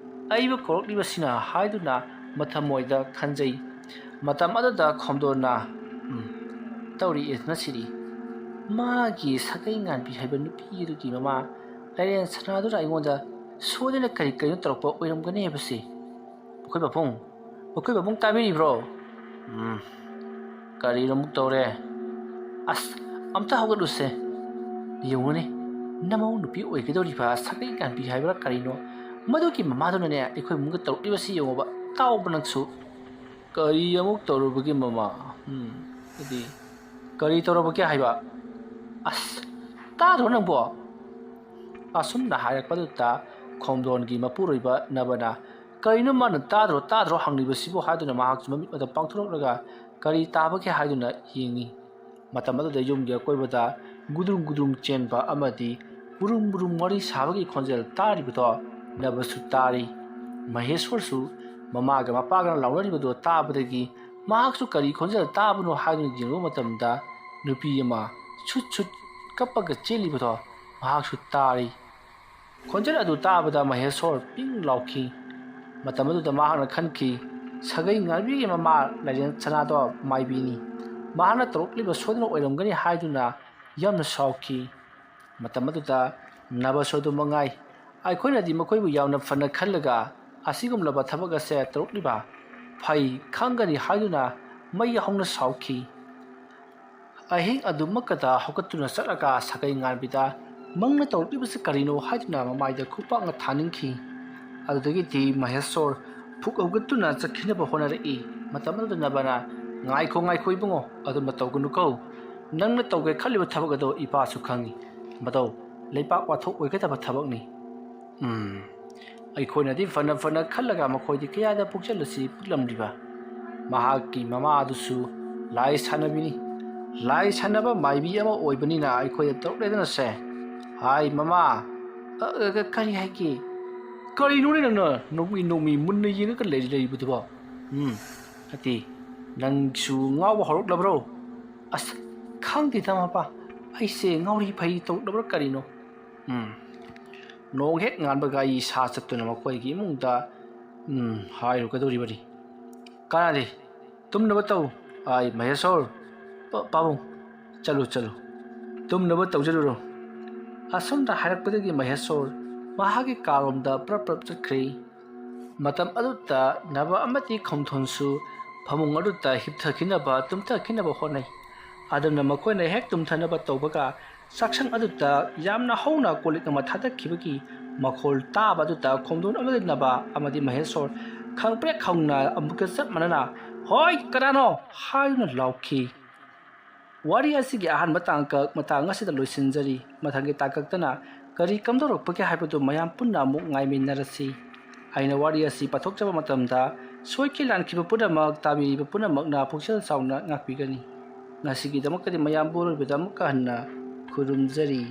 ꯑꯩꯕꯨ ꯀꯧꯔꯛꯂꯤꯕꯁꯤꯅ ꯍꯥꯏꯗꯨꯅ ꯃꯊꯃꯣꯏꯗ ꯈꯟꯖꯩ꯫ ꯃꯇꯝ ꯑꯗꯨꯗ ꯈꯣꯝꯗꯣꯟꯅ ꯇꯧꯔꯤꯑꯦꯅ ꯁꯤꯗꯤ ꯃꯥꯒꯤ ꯁꯥꯒꯩ ꯉꯥꯟꯕꯤ ꯍꯥꯏꯕ ꯅꯨꯄꯤꯗꯨꯒꯤ ꯃꯃꯥ ꯂꯥꯏꯔꯦꯟ ꯁꯅꯥꯗꯨꯅ ꯑꯩꯉꯣꯟꯗ ꯁꯣꯏꯗꯅ ꯀꯔꯤꯅꯣ ꯇꯧꯔꯛꯄ ꯑꯣꯏꯔꯝꯒꯅꯤ ꯍꯥꯏꯕꯁꯤ꯫ ꯃꯈꯣꯏ ꯄꯥꯕꯨꯡ ꯇꯥꯕꯤꯔꯤꯕ꯭ꯔꯣ? ꯀꯔꯤꯅꯣ ꯑꯃꯨꯛ ꯇꯧꯔꯦ? ꯑꯁ, ꯑꯝꯇ ꯍꯧꯒꯠꯂꯨꯁꯦ꯫ ꯌꯦꯡꯉꯨꯅꯦ, ꯅꯃꯧ ꯅꯨꯄꯤ ꯑꯣꯏꯒꯗꯧꯔꯤꯕ ꯁꯥꯒꯩ ꯉꯥꯟꯕꯤ ꯍꯥꯏꯕ꯭ꯔꯥ ꯀꯔꯤꯅꯣ, ꯃꯗꯨꯒꯤ ꯃꯃꯥꯗꯨꯅꯅꯦ ꯑꯩꯈꯣꯏ ꯏꯃꯨꯡꯗ ꯇꯧꯔꯛꯂꯤꯕꯁꯤ ꯌꯦꯡꯉꯣꯕ, ꯇꯥꯎꯕ ꯅꯪꯁꯨ꯫ ꯀꯔꯤ ꯑꯃꯨꯛ ꯇꯧꯔꯨꯕꯒꯦ ꯃꯃꯥ? ꯑꯗꯨꯗꯤ ꯀꯔꯤ ꯇꯧꯔꯕꯒꯦ ꯍꯥꯏꯕ? ꯑꯁ, ꯇꯥꯗ꯭ꯔꯣ ꯅꯪꯕꯣ? ꯑꯁꯨꯝꯅ ꯍꯥꯏꯔꯛꯄꯗꯨꯗ ꯈꯣꯝꯗꯣꯟꯒꯤ ꯃꯄꯨꯔꯣꯏꯕ ꯅꯕꯅ ꯀꯔꯤꯅꯣ ꯃꯥꯅ ꯇꯥꯗ꯭ꯔꯣ ꯍꯪꯂꯤꯕꯁꯤꯕꯨ ꯍꯥꯏꯗꯨꯅ ꯃꯍꯥꯛꯁꯨ ꯃꯃꯤꯠ ꯑꯗꯨ ꯄꯥꯡꯊꯣꯔꯛꯂꯒ ꯀꯔꯤ ꯇꯥꯕꯒꯦ ꯍꯥꯏꯗꯨꯅ ꯌꯦꯡꯉꯤ꯫ ꯃꯇꯝ ꯑꯗꯨꯗ ꯌꯨꯝꯒꯤ ꯑꯀꯣꯏꯕꯗ ꯒꯨꯗꯨꯡ ꯆꯦꯟꯕ ꯑꯃꯗꯤ ꯕꯨꯔꯨꯝ ꯋꯥꯔꯤ ꯁꯥꯕꯒꯤ ꯈꯣꯟꯖꯦꯜ ꯇꯥꯔꯤꯕꯗꯣ ꯅꯕꯁꯨ ꯇꯥꯔꯤ꯫ ꯃꯍꯦꯁꯣꯔꯁꯨ ꯃꯃꯥꯒ ꯃꯄꯥꯒꯅ ꯂꯥꯎꯅꯔꯤꯕꯗꯣ ꯇꯥꯕꯗꯒꯤ ꯃꯍꯥꯛꯁꯨ ꯀꯔꯤ ꯈꯣꯟꯖꯦꯜ ꯇꯥꯕꯅꯣ ꯍꯥꯏꯗꯨꯅ ꯌꯦꯡꯂꯨꯕ ꯃꯇꯝꯗ ꯅꯨꯄꯤ ꯑꯃ ꯁꯨꯠ ꯀꯞꯄꯒ ꯆꯦꯜꯂꯤꯕꯗꯣ ꯃꯍꯥꯛꯁꯨ ꯇꯥꯔꯤ꯫ ꯈꯣꯟꯖꯦꯜ ꯑꯗꯨ ꯇꯥꯕꯗ ꯃꯍꯦꯁꯣꯔ ꯄꯤꯡ ꯂꯥꯎꯈꯤ꯫ ꯃꯇꯝ ꯑꯗꯨꯗ ꯃꯍꯥꯛꯅ ꯈꯟꯈꯤ, ꯁꯥꯒꯩ ꯉꯥꯟꯕꯤꯒꯤ ꯃꯃꯥ ꯂꯥꯏꯔꯦꯟ ꯁꯅꯥꯗꯣ ꯃꯥꯏꯕꯤꯅꯤ, ꯃꯍꯥꯛꯅ ꯇꯧꯔꯛꯂꯤꯕ ꯁꯣꯏꯗꯅ ꯑꯣꯏꯔꯝꯒꯅꯤ ꯍꯥꯏꯗꯨꯅ ꯌꯥꯝꯅ ꯁꯥꯎꯈꯤ꯫ ꯃꯇꯝ ꯑꯗꯨꯗ ꯅꯕꯁꯨ ꯑꯗꯨꯝ ꯃꯉꯥꯏ, ꯑꯩꯈꯣꯏꯅꯗꯤ ꯃꯈꯣꯏꯕꯨ ꯌꯥꯝꯅ ꯐꯅ ꯈꯜꯂꯒ ꯑꯁꯤꯒꯨꯝꯂꯕ ꯊꯕꯛ ꯑꯁꯦ ꯇꯧꯔꯛꯂꯤꯕ ꯐꯩ ꯈꯪꯒꯅꯤ ꯍꯥꯏꯗꯨꯅ ꯃꯩ ꯍꯧꯅ ꯁꯥꯎꯈꯤ꯫ ꯑꯍꯤꯡ ꯑꯗꯨꯃꯛꯀꯗ ꯍꯧꯒꯠꯇꯨꯅ ꯆꯠꯂꯒ ꯁꯥꯒꯩ ꯉꯥꯟꯕꯤꯗ ꯃꯪꯅ ꯇꯧꯔꯛꯂꯤꯕꯁꯤ ꯀꯔꯤꯅꯣ ꯍꯥꯏꯗꯨꯅ ꯃꯃꯥꯏꯗ ꯈꯨꯄꯥꯛꯅ ꯊꯥꯅꯤꯡꯈꯤ꯫ ꯑꯗꯨꯗꯒꯤꯗꯤ ꯃꯍꯦꯁꯣꯔ ꯐꯨꯛ ꯍꯧꯒꯠꯇꯨꯅ ꯆꯠꯈꯤꯅꯕ ꯍꯣꯠꯅꯔꯛꯏ꯫ ꯃꯇꯝ ꯑꯗꯨꯗ ꯅꯕꯅ ꯉꯥꯏꯈꯣ ꯏꯕꯨꯡꯉꯣ, ꯑꯗꯨꯝꯕ ꯇꯧꯒꯅꯨꯀꯣ꯫ ꯅꯪꯅ ꯇꯧꯒꯦ ꯈꯜꯂꯤꯕ ꯊꯕꯛ ꯑꯗꯣ ꯏꯄꯥꯁꯨ ꯈꯪꯉꯤ, ꯃꯗꯣ ꯂꯩꯄꯥꯛ ꯋꯥꯊꯣꯛ ꯑꯣꯏꯒꯗꯕ ꯊꯕꯛꯅꯤ꯫ ꯑꯩꯈꯣꯏꯅꯗꯤ ꯐꯅ ꯈꯜꯂꯒ ꯃꯈꯣꯏꯗꯤ ꯀꯌꯥꯗ ꯄꯨꯛꯆꯦꯜ ꯑꯁꯤ ꯄꯨꯛꯂꯝꯂꯤꯕ꯫ ꯃꯍꯥꯛꯀꯤ ꯃꯃꯥ ꯑꯗꯨꯁꯨ ꯂꯥꯏ ꯁꯥꯟꯅꯕꯤꯅꯤ, ꯂꯥꯏ ꯁꯥꯟꯅꯕ ꯃꯥꯏꯕꯤ ꯑꯃ ꯑꯣꯏꯕꯅꯤꯅ ꯑꯩꯈꯣꯏꯗ ꯇꯧꯔꯛꯂꯦꯗꯅꯁꯦ꯫ ꯍꯥꯏ ꯃꯃꯥ, ꯀꯔꯤ ꯍꯥꯏꯒꯦ? ꯀꯔꯤꯅꯣꯅꯦ ꯅꯪꯅ ꯅꯣꯡꯃꯤ ꯃꯨꯟꯅ ꯌꯦꯡꯉꯒ ꯂꯩꯔꯤꯕꯗꯨꯕꯣ? ꯅꯠꯇꯦ, ꯅꯪꯁꯨ ꯉꯥꯎꯕ ꯍꯧꯔꯛꯂꯕ꯭ꯔꯣ? ꯑꯁ, ꯈꯪꯗꯦꯗ ꯃꯄꯥ, ꯑꯩꯁꯦ ꯉꯥꯎꯔꯤ ꯐꯩ ꯇꯧꯔꯛꯂꯕ꯭ꯔꯥ ꯀꯔꯤꯅꯣ? ꯅꯣꯡ ꯍꯦꯛ ꯉꯥꯟꯕꯒ ꯑꯩ ꯁꯥ ꯆꯠꯇꯨꯅ ꯃꯈꯣꯏꯒꯤ ꯏꯃꯨꯡꯗ ꯍꯥꯏꯔꯨꯒꯗꯧꯔꯤꯕꯅꯤ꯫ ꯀꯥꯟꯅꯗꯦ, ꯇꯨꯝꯅꯕ ꯇꯧ꯫ ꯃꯍꯦꯁꯣꯔ, ꯄꯥꯕꯨꯡ, ꯆꯠꯂꯨ, ꯇꯨꯝꯅꯕ ꯇꯧꯖꯔꯨꯔꯣ꯫ ꯑꯁꯣꯝꯗ ꯍꯥꯏꯔꯛꯄꯗꯒꯤ ꯃꯍꯦꯁꯣꯔ ꯃꯍꯥꯛꯀꯤ ꯀꯥꯔꯣꯝꯗ ꯄ꯭ꯔꯞ ꯆꯠꯈ꯭ꯔꯦ꯫ ꯃꯇꯝ ꯑꯗꯨꯗ ꯅꯕ ꯑꯃꯗꯤ ꯈꯣꯡꯊꯣꯟꯁꯨ ꯐꯃꯨꯡ ꯑꯗꯨꯗ ꯍꯤꯞꯊꯈꯤꯅꯕ ꯇꯨꯝꯊꯈꯤꯅꯕ ꯍꯣꯠꯅꯩ꯫ ꯑꯗꯨꯅ ꯃꯈꯣꯏꯅ ꯍꯦꯛ ꯇꯨꯝꯊꯅꯕ ꯇꯧꯕꯒ ꯆꯥꯛꯁꯪ ꯑꯗꯨꯗ ꯌꯥꯝꯅ ꯍꯧꯅ ꯀꯣꯜꯂꯤꯛ ꯑꯃ ꯊꯥꯗꯈꯤꯕꯒꯤ ꯃꯈꯣꯜ ꯇꯥꯕ ꯑꯗꯨꯗ ꯈꯣꯡꯗꯣꯟ ꯑꯃꯗꯤ ꯅꯕ ꯑꯃꯗꯤ ꯃꯍꯦꯁꯣꯔ ꯈꯪꯄ꯭ꯔꯦꯛ ꯈꯪꯅ ꯑꯃꯨꯛꯀ ꯆꯞ ꯃꯥꯟꯅꯅ "ꯍꯣꯏ ꯀꯅꯥꯅꯣ?" ꯍꯥꯏꯗꯨꯅ ꯂꯥꯎꯈꯤ꯫ ꯋꯥꯔꯤ ꯑꯁꯤꯒꯤ ꯑꯍꯥꯟꯕ ꯇꯥꯡꯀꯛ ꯃꯇꯥꯡ ꯑꯁꯤꯗ ꯂꯣꯏꯁꯤꯟꯖꯔꯤ꯫ ꯃꯊꯪꯒꯤ ꯇꯥꯡꯀꯛꯇꯅ ꯀꯔꯤ ꯀꯝꯗꯧꯔꯛꯄꯒꯦ ꯍꯥꯏꯕꯗꯨ ꯃꯌꯥꯝ ꯄꯨꯟꯅ ꯑꯃꯨꯛ ꯉꯥꯏꯃꯤꯟꯅꯔꯁꯤ꯫ ꯑꯩꯅ ꯋꯥꯔꯤ ꯑꯁꯤ ꯄꯥꯊꯣꯛꯆꯕ ꯃꯇꯝꯗ ꯁꯣꯏꯈꯤ ꯂꯥꯟꯈꯤꯕ ꯄꯨꯝꯅꯃꯛ ꯇꯥꯕꯤꯔꯤꯕ ꯄꯨꯝꯅꯃꯛꯅ ꯄꯨꯛꯆꯦꯜ ꯆꯥꯎꯅ ꯉꯥꯛꯄꯤꯒꯅꯤ꯫ ꯉꯁꯤꯒꯤꯗꯃꯛꯇꯗꯤ ꯃꯌꯥꯝꯕꯨ ꯑꯔꯣꯏꯕꯗ ꯑꯃꯨꯛꯀ ꯍꯟꯅ ꯈꯨꯔꯨꯝꯖꯔꯤ꯫